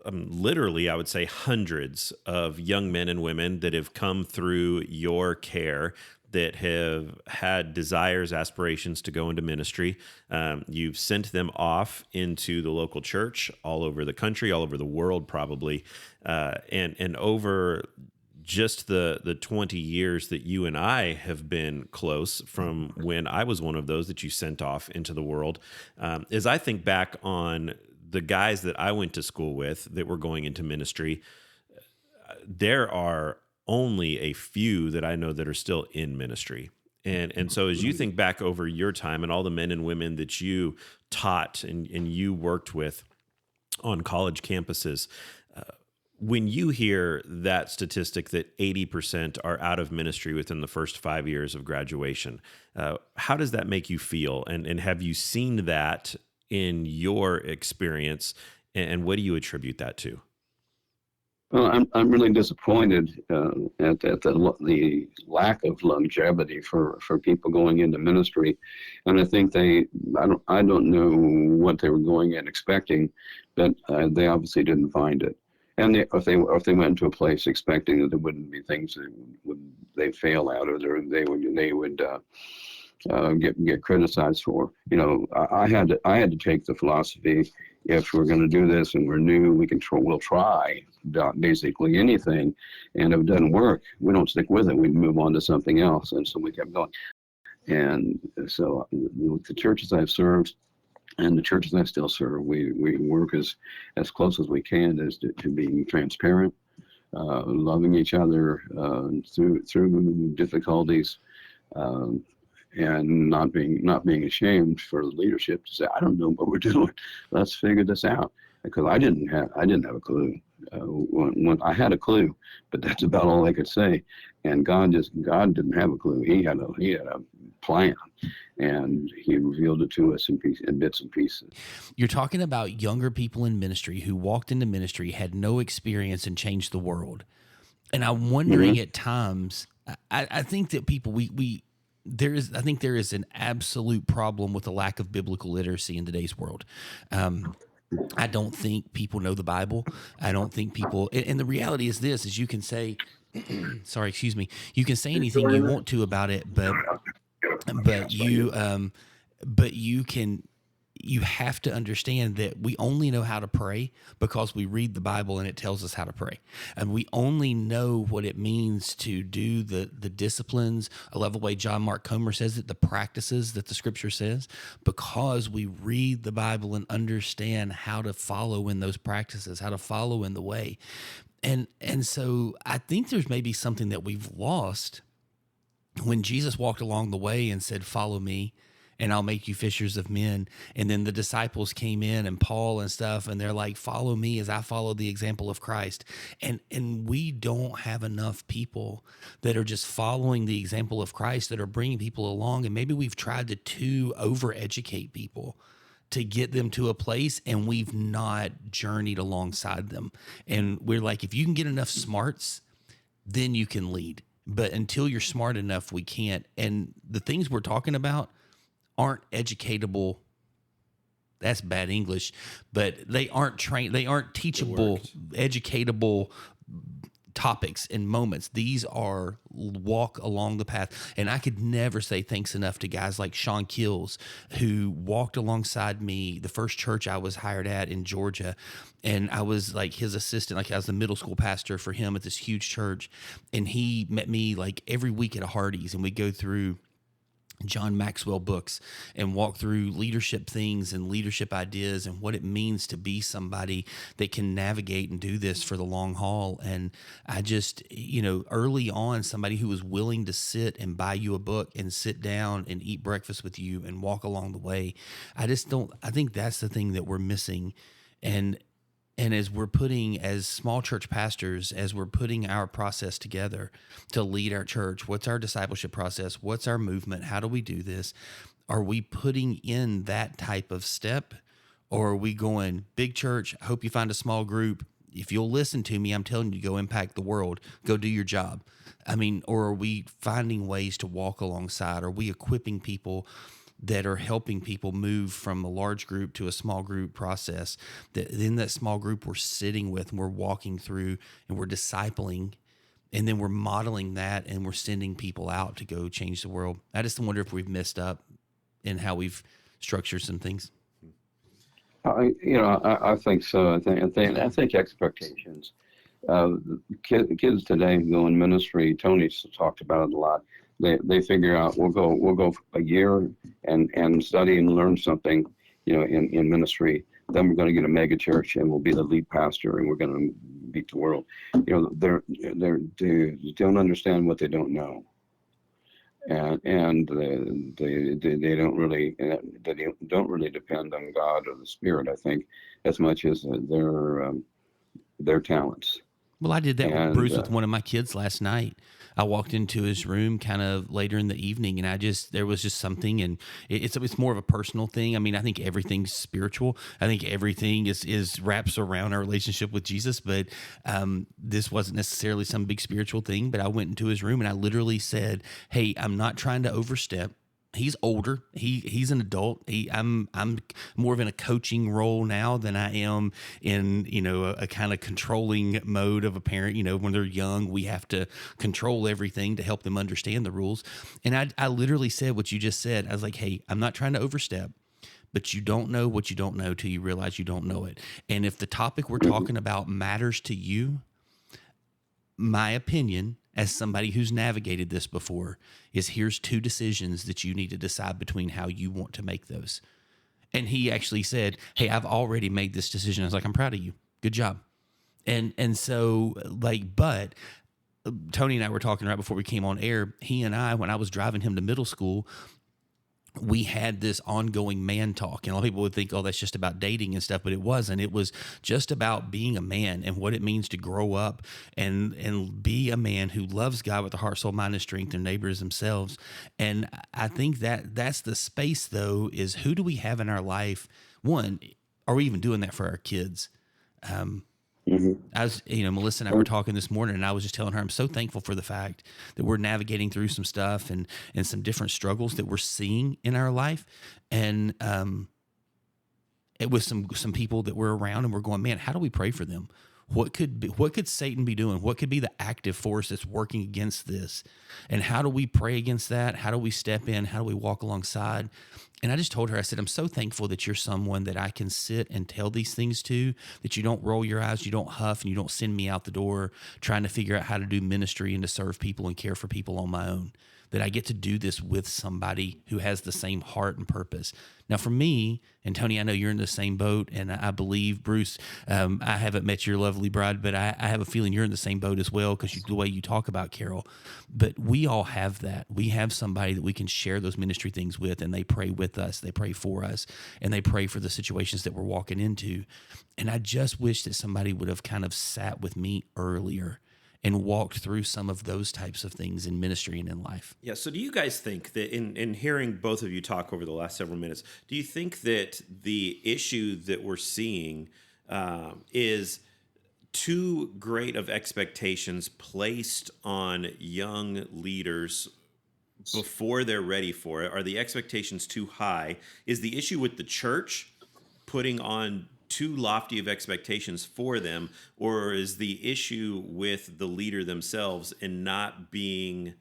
Speaker 1: literally, I would say, hundreds of young men and women that have come through your care that have had desires, aspirations to go into ministry. You've sent them off into the local church all over the country, all over the world, probably, and over just the 20 years that you and I have been close, from when I was one of those that you sent off into the world. As I think back on the guys that I went to school with that were going into ministry, there are only a few that I know that are still in ministry. And so as you think back over your time and all the men and women that you taught and you worked with on college campuses, when you hear that statistic that 80% are out of ministry within the first 5 years of graduation, how does that make you feel? And have you seen that in your experience? And what do you attribute that to?
Speaker 5: Well, I'm really disappointed at the lack of longevity for people going into ministry, and I think I don't know what they were going in expecting, but they obviously didn't find it. And if they went into a place expecting that there wouldn't be things that they fail out, or they would get criticized for. I had to take the philosophy: if we're going to do this and we're new, we'll try basically anything, and if it doesn't work, we don't stick with it. We move on to something else, and so we kept going. And so the churches I've served and the churches I still serve, we work as close as we can as to being transparent, loving each other through difficulties, and not being ashamed for the leadership to say, I don't know what we're doing. Let's figure this out. Because I didn't have a clue. When I had a clue, but that's about all I could say. And God didn't have a clue. He had a plan, and He revealed it to us in bits and pieces.
Speaker 4: You're talking about younger people in ministry who walked into ministry, had no experience, and changed the world. And I'm wondering at times, I think that people, I think there is an absolute problem with the lack of biblical literacy in today's world. I don't think people know the Bible. I don't think people, and the reality is this, is you can say, sorry, excuse me, you can say anything you want to about it, but you have to understand that we only know how to pray because we read the Bible and it tells us how to pray. And we only know what it means to do the disciplines. I love the way John Mark Comer says it, the practices that the scripture says, because we read the Bible and understand how to follow in those practices, how to follow in the way. And so I think there's maybe something that we've lost when Jesus walked along the way and said, "Follow me, and I'll make you fishers of men." And then the disciples came in, and Paul and stuff, and they're like, "Follow me as I follow the example of Christ." And we don't have enough people that are just following the example of Christ, that are bringing people along. And maybe we've tried to too over-educate people to get them to a place, and we've not journeyed alongside them. And we're like, if you can get enough smarts, then you can lead. But until you're smart enough, we can't. And the things we're talking about aren't educatable. That's bad English, but they aren't teachable, educatable topics and moments. These are walk along the path. And I could never say thanks enough to guys like Sean Kills, who walked alongside me, the first church I was hired at in Georgia. And I was like his assistant, like I was the middle school pastor for him at this huge church. And he met me like every week at a Hardee's, and we go through John Maxwell books and walk through leadership things and leadership ideas and what it means to be somebody that can navigate and do this for the long haul. And I just, early on, somebody who was willing to sit and buy you a book and sit down and eat breakfast with you and walk along the way. I think that's the thing that we're missing. And as we're as small church pastors, as we're putting our process together to lead our church, what's our discipleship process? What's our movement? How do we do this? Are we putting in that type of step? Or are we going, big church, I hope you find a small group. If you'll listen to me, I'm telling you, go impact the world. Go do your job. Or are we finding ways to walk alongside? Are we equipping people that are helping people move from a large group to a small group process, that in that small group we're sitting with and we're walking through and we're discipling, and then we're modeling that and we're sending people out to go change the world? I just wonder if we've messed up in how we've structured some things.
Speaker 5: I think so. I think expectations. Kids today go in ministry. Tony's talked about it a lot. They figure out we'll go a year and study and learn something, in ministry. Then we're going to get a mega church and we'll be the lead pastor and we're going to beat the world. They don't understand what they don't know, and they don't really depend on God or the Spirit, I think, as much as their talents.
Speaker 4: Well, I did that with Bruce with one of my kids last night. I walked into his room kind of later in the evening, and there was just something, and it's more of a personal thing. I think everything's spiritual. I think everything is wraps around our relationship with Jesus, but this wasn't necessarily some big spiritual thing. But I went into his room and I literally said, "Hey, I'm not trying to overstep." He's older. He's an adult. I'm more of in a coaching role now than I am in a kind of controlling mode of a parent. When they're young, we have to control everything to help them understand the rules. And I literally said what you just said. I was like, "Hey, I'm not trying to overstep, but you don't know what you don't know till you realize you don't know it. And if the topic we're talking about matters to you, my opinion, as somebody who's navigated this before, is here's 2 decisions that you need to decide between how you want to make those." And he actually said, "Hey, I've already made this decision." I was like, "I'm proud of you. Good job." And so but Tony and I were talking right before we came on air. He and I, when I was driving him to middle school, we had this ongoing man talk. And a lot of people would think, oh, that's just about dating and stuff, but it wasn't. It was just about being a man and what it means to grow up and be a man who loves God with the heart, soul, mind, and strength, and neighbors themselves. And I think that's the space, though, is who do we have in our life? One, are we even doing that for our kids? I was, Melissa and I were talking this morning, and I was just telling her I'm so thankful for the fact that we're navigating through some stuff and some different struggles that we're seeing in our life, and it was some people that we're around, and we're going, man, how do we pray for them? What could Satan be doing? What could be the active force that's working against this? And how do we pray against that? How do we step in? How do we walk alongside? And I just told her, I said, I'm so thankful that you're someone that I can sit and tell these things to, that you don't roll your eyes, you don't huff, and you don't send me out the door trying to figure out how to do ministry and to serve people and care for people on my own. That I get to do this with somebody who has the same heart and purpose. Now, for me, and Tony, I know you're in the same boat, and I believe, Bruce, I haven't met your lovely bride, but I have a feeling you're in the same boat as well because the way you talk about Carol. But we all have that. We have somebody that we can share those ministry things with, and they pray with us, they pray for us, and they pray for the situations that we're walking into. And I just wish that somebody would have kind of sat with me earlier and walked through some of those types of things in ministry and in life.
Speaker 1: Yeah. So do you guys think that in hearing both of you talk over the last several minutes, do you think that the issue that we're seeing is too great of expectations placed on young leaders before they're ready for it? Are the expectations too high? Is the issue with the church putting on too lofty of expectations for them, or is the issue with the leader themselves and not being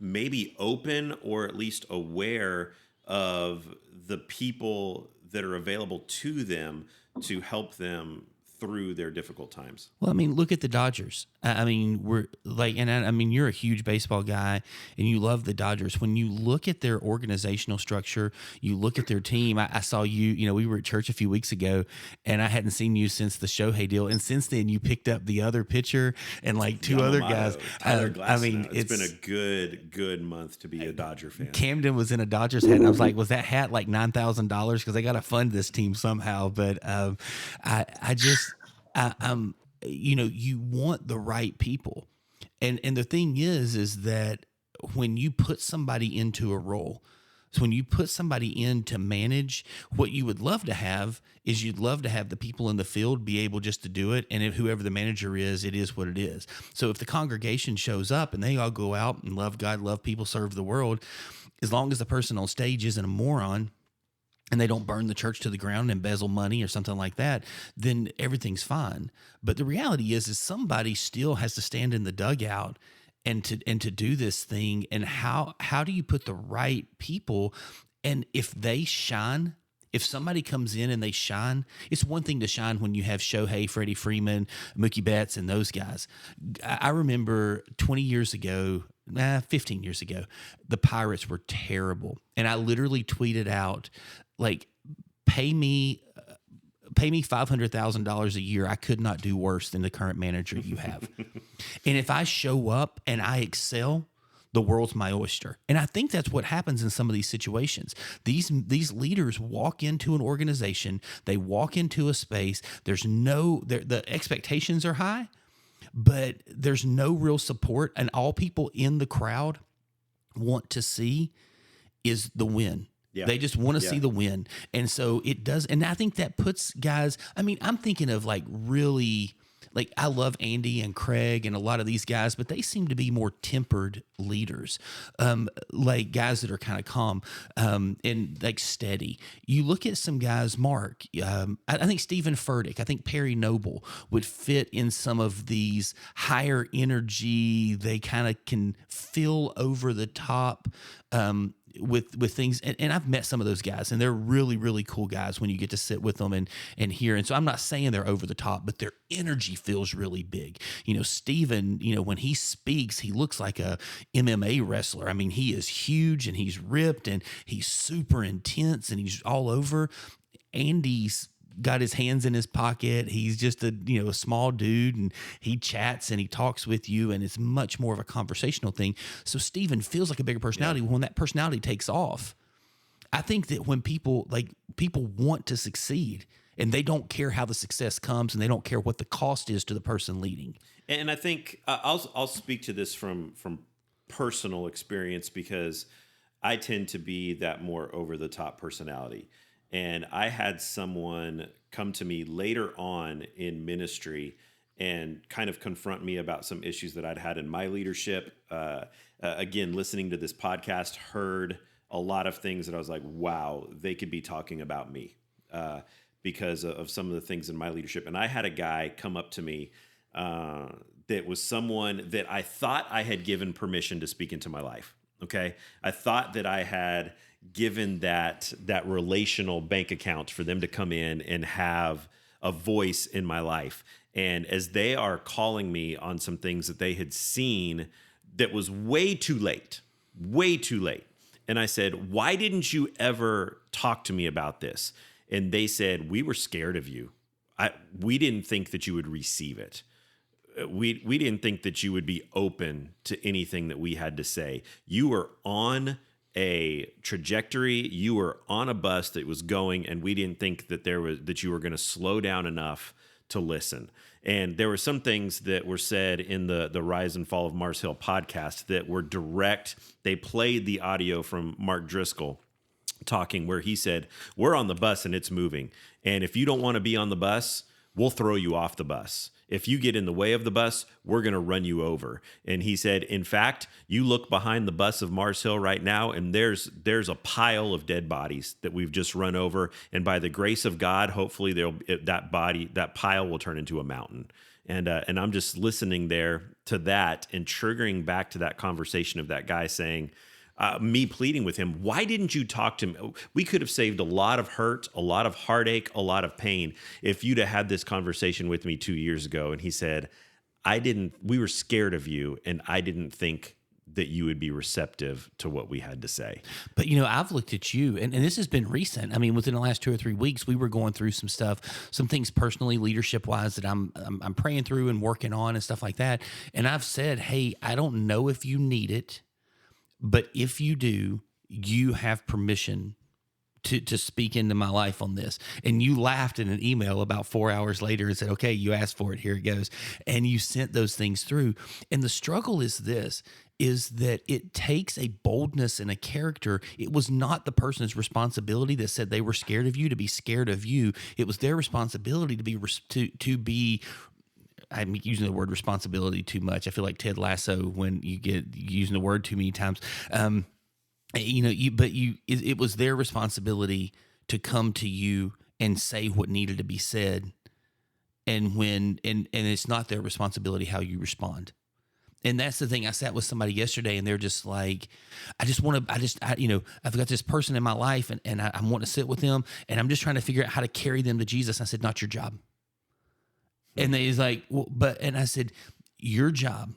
Speaker 1: maybe open or at least aware of the people that are available to them to help them through their difficult times?
Speaker 4: Well, I mean, look at the Dodgers. I mean, we're like, and I mean, you're a huge baseball guy and you love the Dodgers. When you look at their organizational structure, you look at their team. I saw you, we were at church a few weeks ago and I hadn't seen you since the Shohei deal. And since then you picked up the other pitcher and like two other guys.
Speaker 1: Tyler Glasnow. I mean, it's been a good month to be a Dodger fan. Camden
Speaker 4: was in a Dodgers hat and I was like, was that hat like $9,000? Because they got to fund this team somehow. But you want the right people. And the thing is that when you put somebody into a role, so when you put somebody in to manage, what you would love to have is you'd love to have the people in the field be able just to do it. And if whoever the manager is, it is what it is. So if the congregation shows up and they all go out and love God, love people, serve the world, as long as the person on stage isn't a moron, and they don't burn the church to the ground and embezzle money or something like that, then everything's fine. But the reality is somebody still has to stand in the dugout and to do this thing. And how do you put the right people? And if they shine, if somebody comes in and they shine, it's one thing to shine when you have Shohei, Freddie Freeman, Mookie Betts, and those guys. I remember 20 years ago, 15 years ago, the Pirates were terrible. And I literally tweeted out, like, pay me $500,000 a year. I could not do worse than the current manager you have. And if I show up and I excel, the world's my oyster. And I think that's what happens in some of these situations. These leaders walk into an organization, they walk into a space, the expectations are high, but there's no real support, and all people in the crowd want to see is the win. Yeah. They just want to see the win. And so it does. And I think that puts guys, I mean, I'm thinking of like really, like I love Andy and Craig and a lot of these guys, but they seem to be more tempered leaders, like guys that are kind of calm and like steady. You look at some guys, Mark, I think Stephen Furtick, I think Perry Noble would fit in some of these higher energy. They kind of can feel over the top, with things, and I've met some of those guys, and they're really, really cool guys when you get to sit with them and hear. And so I'm not saying they're over the top, but their energy feels really big. Steven, when he speaks, he looks like a MMA wrestler. I mean, he is huge and he's ripped and he's super intense and he's all over. Andy's got his hands in his pocket. He's just a small dude, and he chats and he talks with you, and it's much more of a conversational thing. So Stephen feels like a bigger personality. When that personality takes off, I think that when people want to succeed, and they don't care how the success comes, and they don't care what the cost is to the person leading.
Speaker 1: And I think I'll speak to this from personal experience, because I tend to be that more over the top personality. And I had someone come to me later on in ministry and kind of confront me about some issues that I'd had in my leadership. Again, listening to this podcast, heard a lot of things that I was like, wow, they could be talking about me because of some of the things in my leadership. And I had a guy come up to me that was someone that I thought I had given permission to speak into my life. Okay. I thought that I had given that relational bank account for them to come in and have a voice in my life. And as they are calling me on some things that they had seen that was way too late. And I said, why didn't you ever talk to me about this? And they said, we were scared of you. We didn't think that you would receive it. We didn't think that you would be open to anything that we had to say. You were on a trajectory. You were on a bus that was going, and we didn't think that that you were going to slow down enough to listen. And there were some things that were said in the Rise and Fall of Mars Hill podcast that were direct. They played the audio from Mark Driscoll talking where he said, we're on the bus and it's moving. And if you don't want to be on the bus, we'll throw you off the bus. If you get in the way of the bus, we're going to run you over. And he said, in fact, you look behind the bus of Mars Hill right now, and there's a pile of dead bodies that we've just run over. And by the grace of God, hopefully that pile will turn into a mountain. And I'm just listening there to that and triggering back to that conversation of that guy saying, me pleading with him, why didn't you talk to me? We could have saved a lot of hurt, a lot of heartache, a lot of pain if you'd have had this conversation with me 2 years ago. And he said, we were scared of you, and I didn't think that you would be receptive to what we had to say.
Speaker 2: But, I've looked at you, and this has been recent. I mean, within the last 2 or 3 weeks, we were going through some stuff, some things personally, leadership-wise, that I'm praying through and working on and stuff like that. And I've said, hey, I don't know if you need it, but if you do, you have permission to speak into my life on this. And you laughed in an email about 4 hours later and said, okay, you asked for it, here it goes. And you sent those things through. And the struggle is that it takes a boldness and a character. It was not the person's responsibility that said they were scared of you to be scared of you. It was their responsibility to be I'm using the word responsibility too much. I feel like Ted Lasso when you get using the word too many times. It was their responsibility to come to you and say what needed to be said. And it's not their responsibility how you respond. And that's the thing. I sat with somebody yesterday and they're just like, I've got this person in my life and I want to sit with them and I'm just trying to figure out how to carry them to Jesus. I said, not your job. And he's like, well, and I said, your job,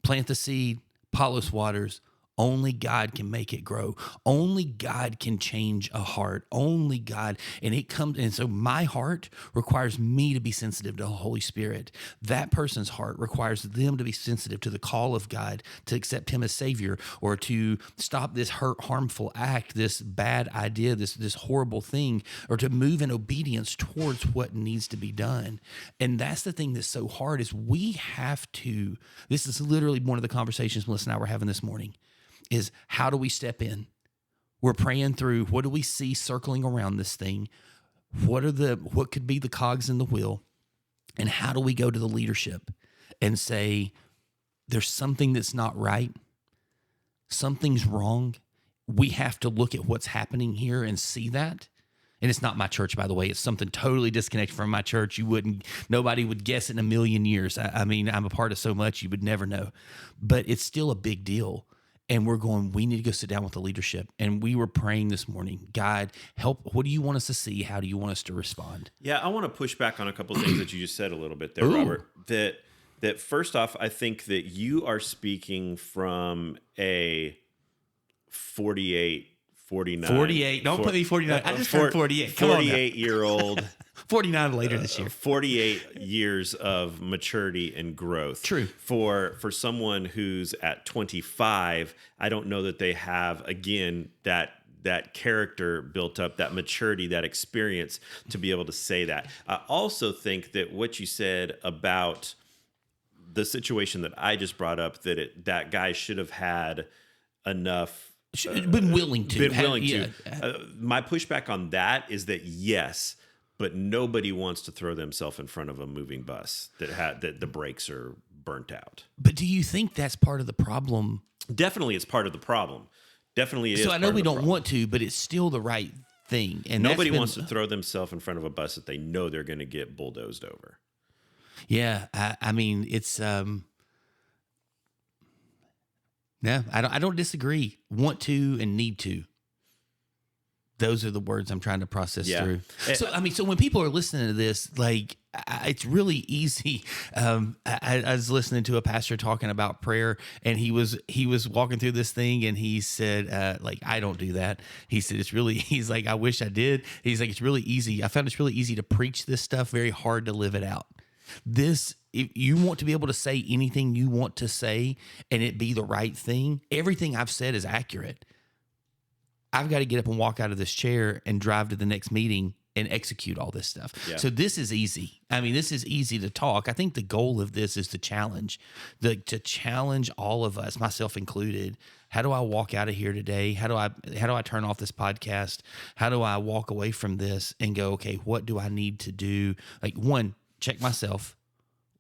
Speaker 2: plant the seed, polish waters. Only God can make it grow. Only God can change a heart. Only God. And so my heart requires me to be sensitive to the Holy Spirit. That person's heart requires them to be sensitive to the call of God, to accept him as Savior, or to stop this harmful act, this bad idea, this horrible thing, or to move in obedience towards what needs to be done. And that's the thing that's so hard is this is literally one of the conversations Melissa and I were having this morning. Is how do we step in? We're praying through what do we see circling around this thing? What could be the cogs in the wheel? And how do we go to the leadership and say, there's something that's not right? Something's wrong. We have to look at what's happening here and see that. And it's not my church, by the way. It's something totally disconnected from my church. Nobody would guess it in a million years. I mean, I'm a part of so much, you would never know. But it's still a big deal. And we need to go sit down with the leadership. And we were praying this morning, God, help. What do you want us to see? How do you want us to respond?
Speaker 1: Yeah, I want to push back on a couple of things that you just said a little bit there, Robert. That first off, I think that you are speaking from a 48, 49.
Speaker 2: 48. Don't put me 49. I just turned 48.
Speaker 1: 48-year-old.
Speaker 2: 49 later this year.
Speaker 1: 48 years of maturity and growth.
Speaker 2: True.
Speaker 1: For someone who's at 25, I don't know that they have, again, that character built up, that maturity, that experience to be able to say that. I also think that what you said about the situation that I just brought up, that guy should have had enough...
Speaker 2: been willing to.
Speaker 1: My pushback on that is that, yes, but nobody wants to throw themselves in front of a moving bus that the brakes are burnt out.
Speaker 4: But do you think that's part of the problem?
Speaker 1: Definitely, it's part of the problem. Definitely, it is.
Speaker 4: So I know
Speaker 1: part
Speaker 4: we
Speaker 1: of the
Speaker 4: don't
Speaker 1: problem.
Speaker 4: want to, but it's still the right thing. And
Speaker 1: Nobody
Speaker 4: that's been-
Speaker 1: wants to throw themselves in front of a bus that they know they're going to get bulldozed over.
Speaker 4: Yeah, I mean, it's no, I don't disagree. Want to and need to. Those are the words I'm trying to process
Speaker 1: Yeah.
Speaker 4: through. So I mean, so when people are listening to this, like, it's really easy. I was listening to a pastor talking about prayer, and he was walking through this thing, and he said, like, I don't do that. He said he's like, I wish I did. He's like, it's really easy. I found it's really easy to preach this stuff, very hard to live it out. This, if you want to be able to say anything you want to say and it be the right thing, everything I've said is accurate. I've got to get up and walk out of this chair and drive to the next meeting and execute all this stuff.
Speaker 1: Yeah.
Speaker 4: So this is easy. I mean, this is easy to talk. I think the goal of this is to challenge all of us, myself included. How do I walk out of here today? How do I turn off this podcast? How do I walk away from this and go, okay, what do I need to do? Like, one, check myself.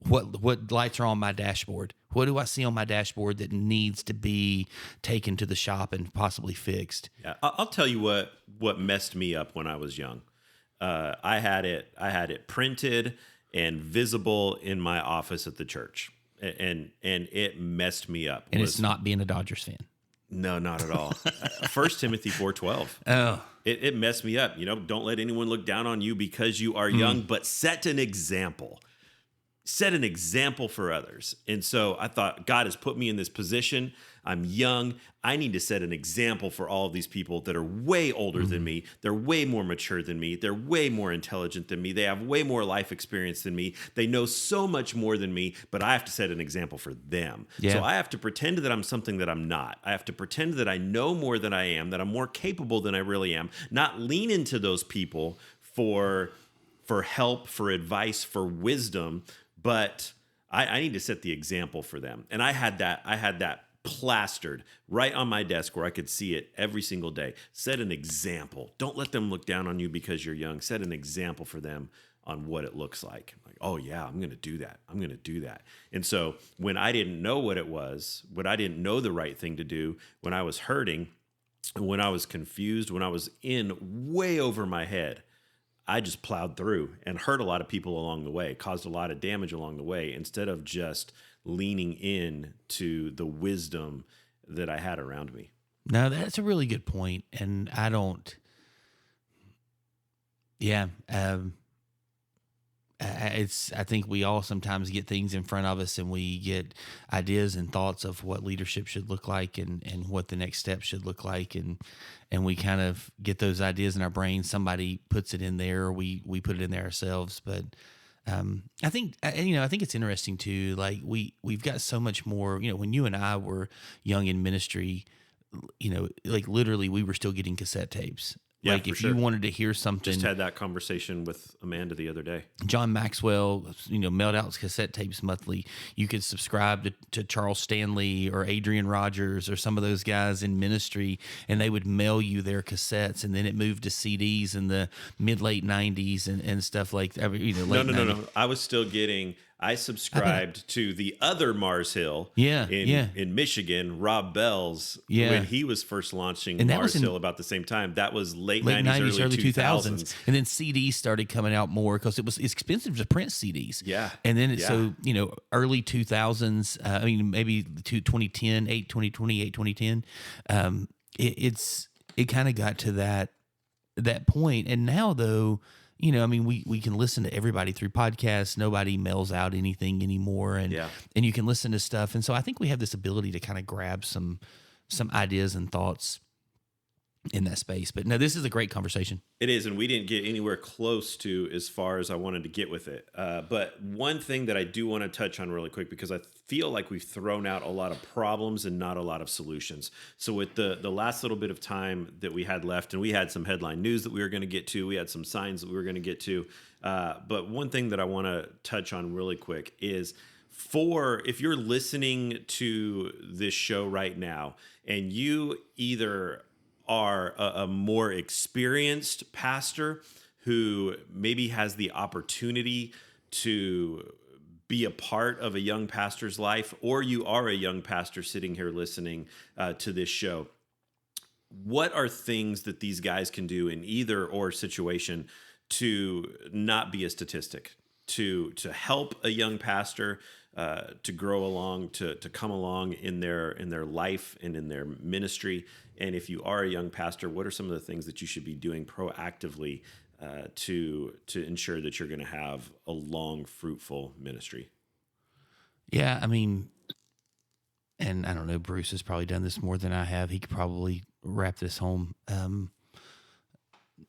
Speaker 4: What lights are on my dashboard? What do I see on my dashboard that needs to be taken to the shop and possibly fixed?
Speaker 1: Yeah, I'll tell you what messed me up when I was young. I had it printed and visible in my office at the church, and it messed me up.
Speaker 4: And it's not being a Dodgers fan.
Speaker 1: No, not at all. 1 Timothy 4:12.
Speaker 4: Oh,
Speaker 1: It messed me up. Don't let anyone look down on you because you are young, but set an example. Set an example for others. And so I thought, God has put me in this position. I'm young. I need to set an example for all of these people that are way older than me. They're way more mature than me. They're way more intelligent than me. They have way more life experience than me. They know so much more than me, but I have to set an example for them.
Speaker 4: Yeah.
Speaker 1: So I have to pretend that I'm something that I'm not. I have to pretend that I know more than I am, that I'm more capable than I really am, not lean into those people for help, for advice, for wisdom, but I need to set the example for them. And I had that plastered right on my desk where I could see it every single day. Set an example. Don't let them look down on you because you're young. Set an example for them on what it looks like. Like, oh yeah, I'm going to do that. I'm going to do that. And so when I didn't know what it was, when I didn't know the right thing to do, when I was hurting, when I was confused, when I was in way over my head, I just plowed through and hurt a lot of people along the way, caused a lot of damage along the way, instead of just leaning in to the wisdom that I had around me.
Speaker 4: no, that's a really good point. And I don't, yeah, I think we all sometimes get things in front of us and we get ideas and thoughts of what leadership should look like and what the next step should look like. And we kind of get those ideas in our brain. Somebody puts it in there, or we put it in there ourselves. But I think it's interesting too. Like we've got so much more, when you and I were young in ministry, like literally we were still getting cassette tapes.
Speaker 1: Yeah,
Speaker 4: like
Speaker 1: for
Speaker 4: if
Speaker 1: sure.
Speaker 4: you wanted to hear something,
Speaker 1: Just had that conversation with Amanda the other day.
Speaker 4: John Maxwell, mailed out cassette tapes monthly. You could subscribe to Charles Stanley or Adrian Rogers or some of those guys in ministry, and they would mail you their cassettes. And then it moved to CDs in the mid-late 90s and stuff like that.
Speaker 1: No. I subscribed to the other Mars Hill in Michigan, Rob Bell's, when he was first launching
Speaker 4: And that
Speaker 1: Mars
Speaker 4: was in
Speaker 1: Hill about the same time. That was late
Speaker 4: 90s,
Speaker 1: 90s, early
Speaker 4: 2000s. And then CDs started coming out more because it's expensive to print CDs.
Speaker 1: Yeah.
Speaker 4: And then early 2000s, maybe 2010, 2010, it kind of got to that point. And now though, we can listen to everybody through podcasts. Nobody mails out anything anymore. And you can listen to stuff. And so I think we have this ability to kind of grab some ideas and thoughts in that space. But no, this is a great conversation.
Speaker 1: It is, and we didn't get anywhere close to as far as I wanted to get with it. But one thing that I do want to touch on really quick, because I feel like we've thrown out a lot of problems and not a lot of solutions. So with the last little bit of time that we had left, and we had some headline news that we were going to get to, we had some signs that we were going to get to. But one thing that I want to touch on really quick is, if you're listening to this show right now and you either are a more experienced pastor who maybe has the opportunity to be a part of a young pastor's life, or you are a young pastor sitting here listening to this show, what are things that these guys can do in either or situation to not be a statistic, to help a young pastor to grow along, to come along in their life and in their ministry? And if you are a young pastor, what are some of the things that you should be doing proactively to ensure that you're going to have a long, fruitful ministry?
Speaker 4: Yeah, I mean, and I don't know, Bruce has probably done this more than I have. He could probably wrap this home.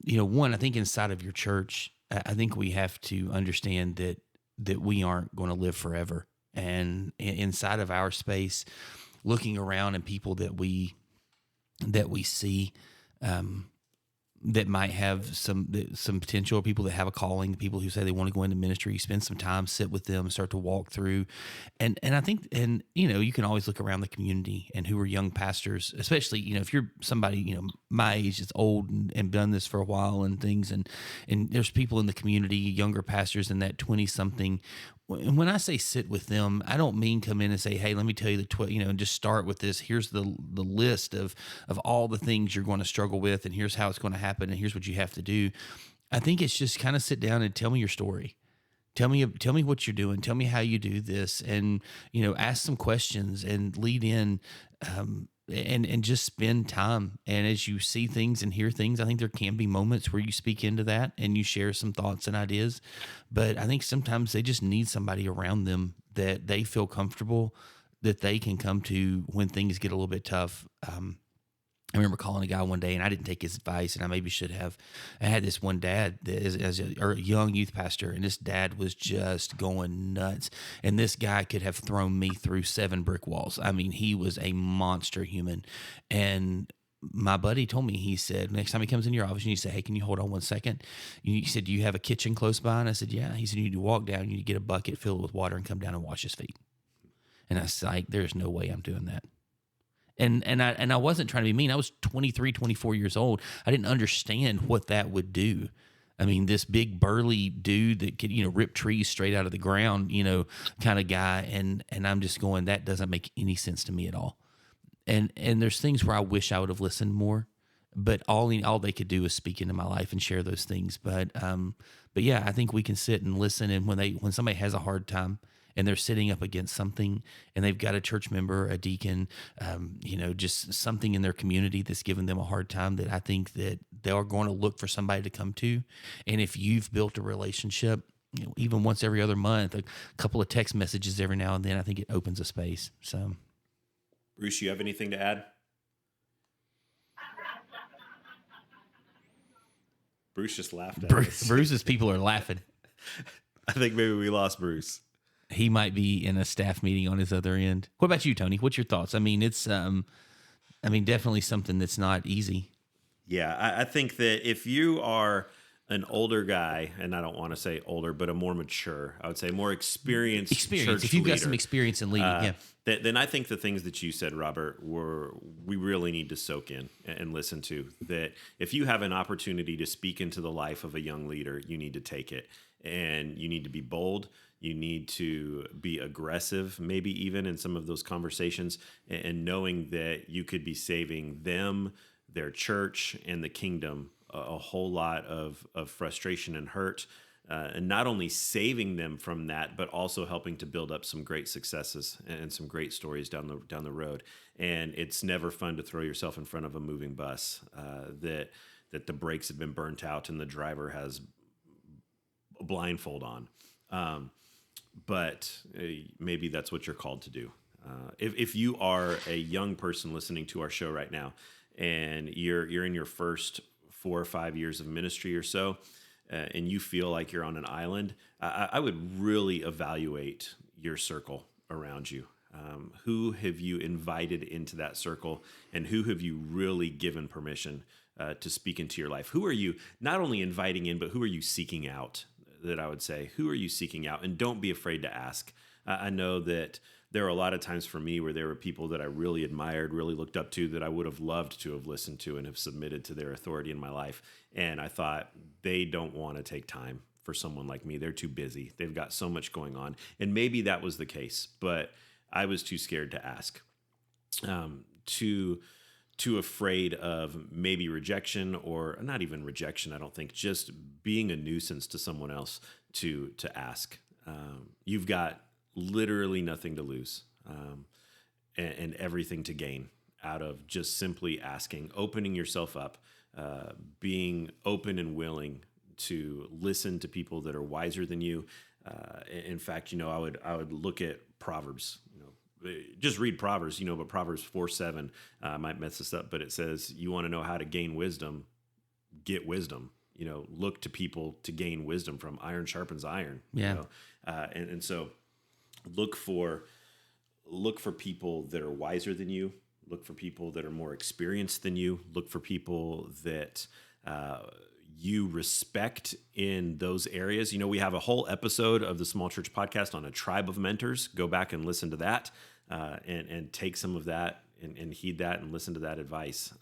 Speaker 4: One, I think inside of your church, I think we have to understand that we aren't going to live forever. And inside of our space, looking around and people that we see, that might have some potential, people that have a calling, people who say they want to go into ministry, spend some time, sit with them, start to walk through. And I think, you can always look around the community and who are young pastors, especially, if you're somebody, my age that's old and done this for a while and things. And there's people in the community, younger pastors in that 20 something. And when I say sit with them, I don't mean come in and say, hey, let me tell you and just start with this. Here's the list of all the things you're going to struggle with, and here's how it's going to happen, and here's what you have to do. I think it's just kind of sit down and tell me your story. Tell me what you're doing. Tell me how you do this, and ask some questions and lead in, and just spend time. And as you see things and hear things, I think there can be moments where you speak into that and you share some thoughts and ideas. But I think sometimes they just need somebody around them that they feel comfortable, that they can come to when things get a little bit tough. I remember calling a guy one day, and I didn't take his advice, and I maybe should have. I had this one dad that as a young youth pastor, and this dad was just going nuts. And this guy could have thrown me through 7 brick walls. I mean, he was a monster human. And my buddy told me, he said, next time he comes in your office, and you say, hey, can you hold on 1 second? He said, do you have a kitchen close by? And I said, yeah. He said, you need to walk down, you need to get a bucket, fill it with water, and come down and wash his feet. And I was like, there's no way I'm doing that. And I wasn't trying to be mean. I was 23, 24 years old. I didn't understand what that would do. I mean, this big burly dude that could, rip trees straight out of the ground, kind of guy. And I'm just going, that doesn't make any sense to me at all. And there's things where I wish I would have listened more, but all they could do is speak into my life and share those things. But yeah, I think we can sit and listen. And when somebody has a hard time, and they're sitting up against something, and they've got a church member, a deacon, just something in their community that's giving them a hard time, that I think that they are going to look for somebody to come to. And if you've built a relationship, even once every other month, a couple of text messages every now and then, I think it opens a space. So,
Speaker 1: Bruce, you have anything to add? Bruce just laughed at us.
Speaker 4: Bruce's people are laughing.
Speaker 1: I think maybe we lost Bruce.
Speaker 4: He might be in a staff meeting on his other end. What about you, Tony? What's your thoughts? I mean, it's, definitely something that's not easy.
Speaker 1: Yeah, I think that if you are an older guy, and I don't want to say older, but a more mature, I would say more experienced church
Speaker 4: if you've got
Speaker 1: leader,
Speaker 4: some experience in leading,
Speaker 1: then I think the things that you said, Robert, we really need to soak in and listen to. That if you have an opportunity to speak into the life of a young leader, you need to take it, and you need to be bold. You need to be aggressive, maybe even in some of those conversations, and knowing that you could be saving them, their church, and the kingdom a whole lot of frustration and hurt, and not only saving them from that, but also helping to build up some great successes and some great stories down the road. And it's never fun to throw yourself in front of a moving bus that the brakes have been burnt out and the driver has a blindfold on. But maybe that's what you're called to do. If you are a young person listening to our show right now, and you're in your first 4 or 5 years of ministry or so, and you feel like you're on an island, I would really evaluate your circle around you. Who have you invited into that circle, and who have you really given permission to speak into your life? Who are you not only inviting in, but who are you seeking out? That I would say, who are you seeking out? And don't be afraid to ask. I know that there are a lot of times for me where there were people that I really admired, really looked up to, that I would have loved to have listened to and have submitted to their authority in my life. And I thought, they don't want to take time for someone like me. They're too busy. They've got so much going on. And maybe that was the case, but I was too scared to ask, too afraid of maybe rejection, or not even rejection. I don't think, just being a nuisance to someone else to ask. You've got literally nothing to lose, and everything to gain out of just simply asking, opening yourself up, being open and willing to listen to people that are wiser than you. In fact, I would look at Proverbs, just read Proverbs, but Proverbs 4:7, I might mess this up, but it says, you want to know how to gain wisdom, get wisdom. Look to people to gain wisdom from. Iron sharpens iron.
Speaker 2: Yeah.
Speaker 1: And so look for people that are wiser than you. Look for people that are more experienced than you. Look for people that you respect in those areas. We have a whole episode of the Small Church Podcast on a tribe of mentors. Go back and listen to that, and take some of that and heed that and listen to that advice,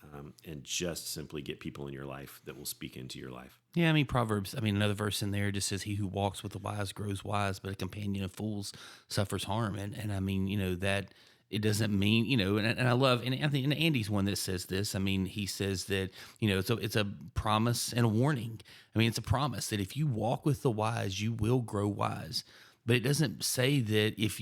Speaker 1: and just simply get people in your life that will speak into your life.
Speaker 2: Yeah, Proverbs, another verse in there just says, he who walks with the wise grows wise, but a companion of fools suffers harm. And that it doesn't mean, and I love, and I think, and Andy's one that says this. He says that, it's a promise and a warning. It's a promise that if you walk with the wise, you will grow wise. But it doesn't say that if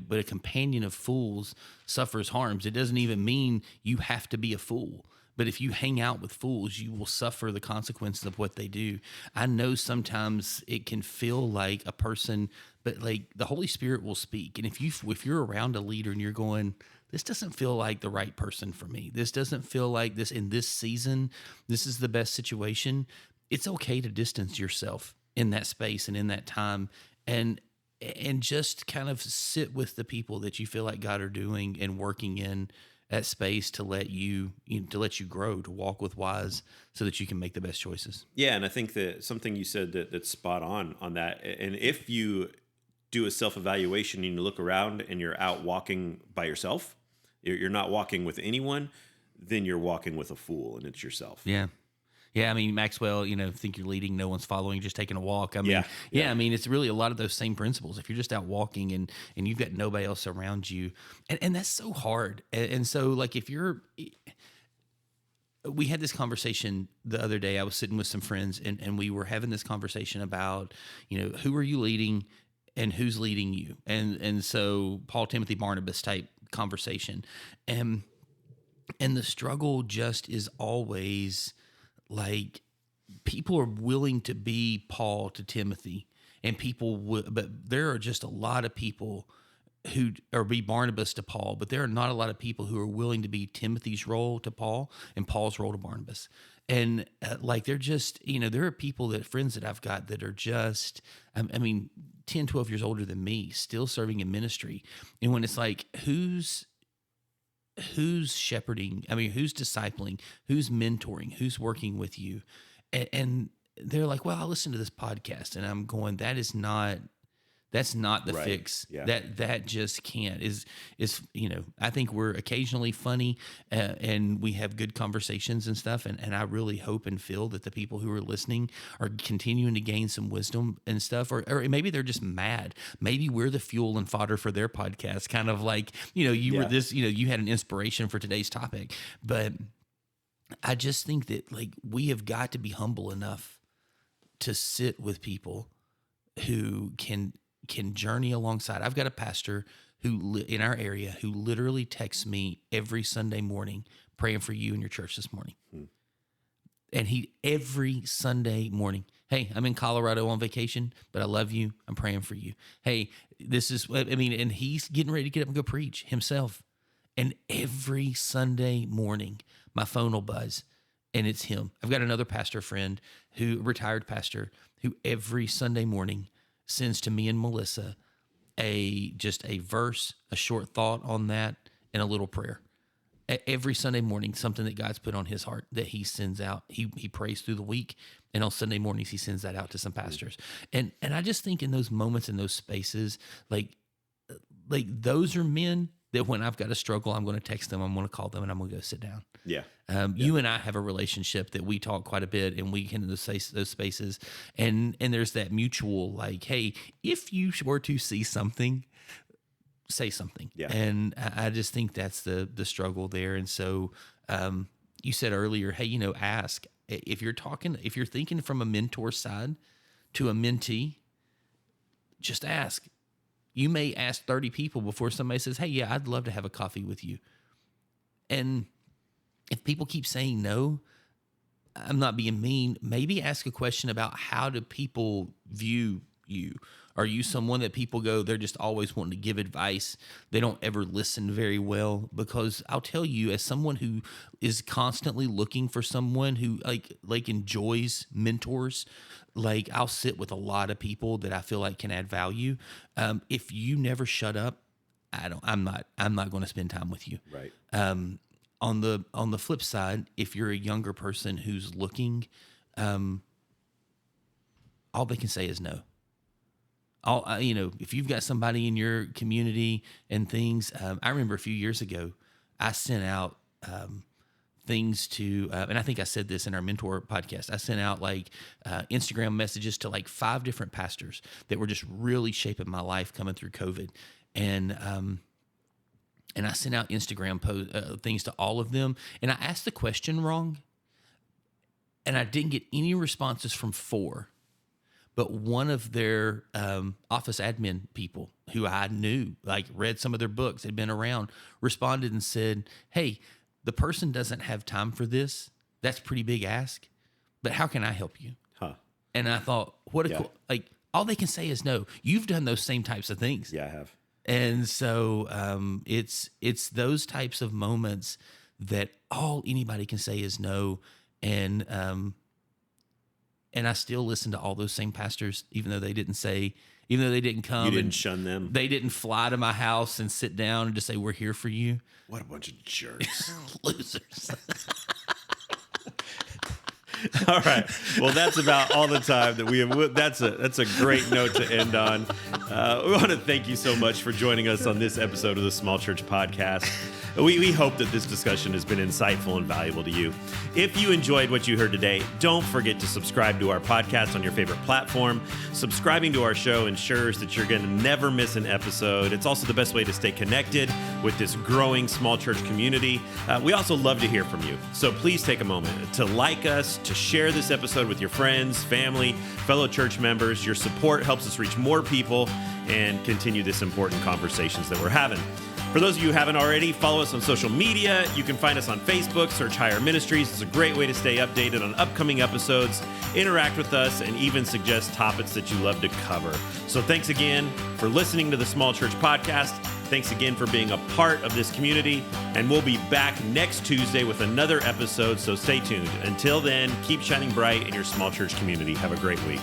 Speaker 2: but a companion of fools suffers harms. It doesn't even mean you have to be a fool. But if you hang out with fools, you will suffer the consequences of what they do. I know sometimes it can feel like a person, but like the Holy Spirit will speak. And if you're around a leader and you're going, this doesn't feel like the right person for me, this doesn't feel like this in this season, this is the best situation, it's okay to distance yourself in that space and in that time, and just kind of sit with the people that you feel like God are doing and working in that space to let you grow, to walk with wise, so that you can make the best choices.
Speaker 1: Yeah, and I think that something you said that's spot on that. And if you do a self-evaluation and you look around and you're out walking by yourself, you're not walking with anyone, then you're walking with a fool, and it's yourself.
Speaker 2: Yeah. Yeah, Maxwell, think you're leading, no one's following, just taking a walk.
Speaker 1: Yeah.
Speaker 2: It's really a lot of those same principles. If you're just out walking and you've got nobody else around you, and that's so hard. And so, like, we had this conversation the other day. I was sitting with some friends, and we were having this conversation about, who are you leading and who's leading you? And so Paul, Timothy, Barnabas type conversation. And the struggle just is always, like, people are willing to be Paul to Timothy, and but there are just a lot of people who or be Barnabas to Paul, but there are not a lot of people who are willing to be Timothy's role to Paul and Paul's role to Barnabas. And they're just, there are friends that I've got that are just, 10, 12 years older than me, still serving in ministry. And when it's like, who's shepherding? Who's discipling? Who's mentoring? Who's working with you? And they're like, well, I listen to this podcast, and I'm going, that's not the
Speaker 1: Right.
Speaker 2: fix.
Speaker 1: Yeah.
Speaker 2: That just can't is I think we're occasionally funny, and we have good conversations and stuff. And I really hope and feel that the people who are listening are continuing to gain some wisdom and stuff, or maybe they're just mad. Maybe we're the fuel and fodder for their podcast. Kind of like, were this, you had an inspiration for today's topic, but I just think that, like, we have got to be humble enough to sit with people who can journey alongside. I've got a pastor who in our area who literally texts me every Sunday morning, praying for you and your church this morning. And he, every Sunday morning, hey, I'm in Colorado on vacation, but I love you. I'm praying for you. Hey, this is, and he's getting ready to get up and go preach himself. And every Sunday morning, my phone will buzz, and it's him. I've got another pastor friend retired pastor, who every Sunday morning sends to me and Melissa just a verse, a short thought on that, and a little prayer. Every Sunday morning, something that God's put on his heart that he sends out. He prays through the week, and on Sunday mornings, he sends that out to some pastors. And I just think in those moments, in those spaces, like, like those are men that when I've got a struggle, I'm going to text them, I'm going to call them, and I'm going to go sit down.
Speaker 1: Yeah.
Speaker 2: You and I have a relationship that we talk quite a bit, and we get into those spaces, and there's that mutual like, hey, if you were to see something, say something.
Speaker 1: Yeah.
Speaker 2: And I just think that's the struggle there. And so you said earlier, hey, ask if you're thinking from a mentor side to a mentee, just ask. You may ask 30 people before somebody says, hey, yeah, I'd love to have a coffee with you. And if people keep saying no, I'm not being mean. Maybe ask a question about how do people view you? Are you someone that people go, they're just always wanting to give advice? They don't ever listen very well? Because I'll tell you, as someone who is constantly looking for someone who like enjoys mentors, like I'll sit with a lot of people that I feel like can add value. If you never shut up, I'm not going to spend time with you.
Speaker 1: Right.
Speaker 2: On the flip side, if you're a younger person who's looking, all they can say is no. If you've got somebody in your community and things, I remember a few years ago, I sent out things to, and I think I said this in our mentor podcast. I sent out Instagram messages to 5 different pastors that were just really shaping my life coming through COVID, and I sent out Instagram things to all of them, and I asked the question wrong, and I didn't get any responses from 4. But one of their office admin people who I knew, read some of their books, had been around, responded and said, hey, the person doesn't have time for this. That's a pretty big ask. But how can I help you?
Speaker 1: Huh.
Speaker 2: And I thought, cool, all they can say is no. You've done those same types of things.
Speaker 1: Yeah, I have.
Speaker 2: And so it's those types of moments that all anybody can say is no. And I still listen to all those same pastors, even though they didn't come.
Speaker 1: You didn't shun them.
Speaker 2: They didn't fly to my house and sit down and just say, we're here for you.
Speaker 1: What a bunch of jerks.
Speaker 2: Losers.
Speaker 1: All right. Well, that's about all the time that we have. That's a great note to end on. We want to thank you so much for joining us on this episode of the Small Church Podcast. We hope that this discussion has been insightful and valuable to you. If you enjoyed what you heard today, don't forget to subscribe to our podcast on your favorite platform. Subscribing to our show ensures that you're going to never miss an episode. It's also the best way to stay connected with this growing small church community. We also love to hear from you. So please take a moment to like us, to share this episode with your friends, family, fellow church members. Your support helps us reach more people and continue this important conversations that we're having. For those of you who haven't already, follow us on social media. You can find us on Facebook, search Higher Ministries. It's a great way to stay updated on upcoming episodes, interact with us, and even suggest topics that you love to cover. So thanks again for listening to the Small Church Podcast. Thanks again for being a part of this community, and we'll be back next Tuesday with another episode, so stay tuned. Until then, keep shining bright in your small church community. Have a great week.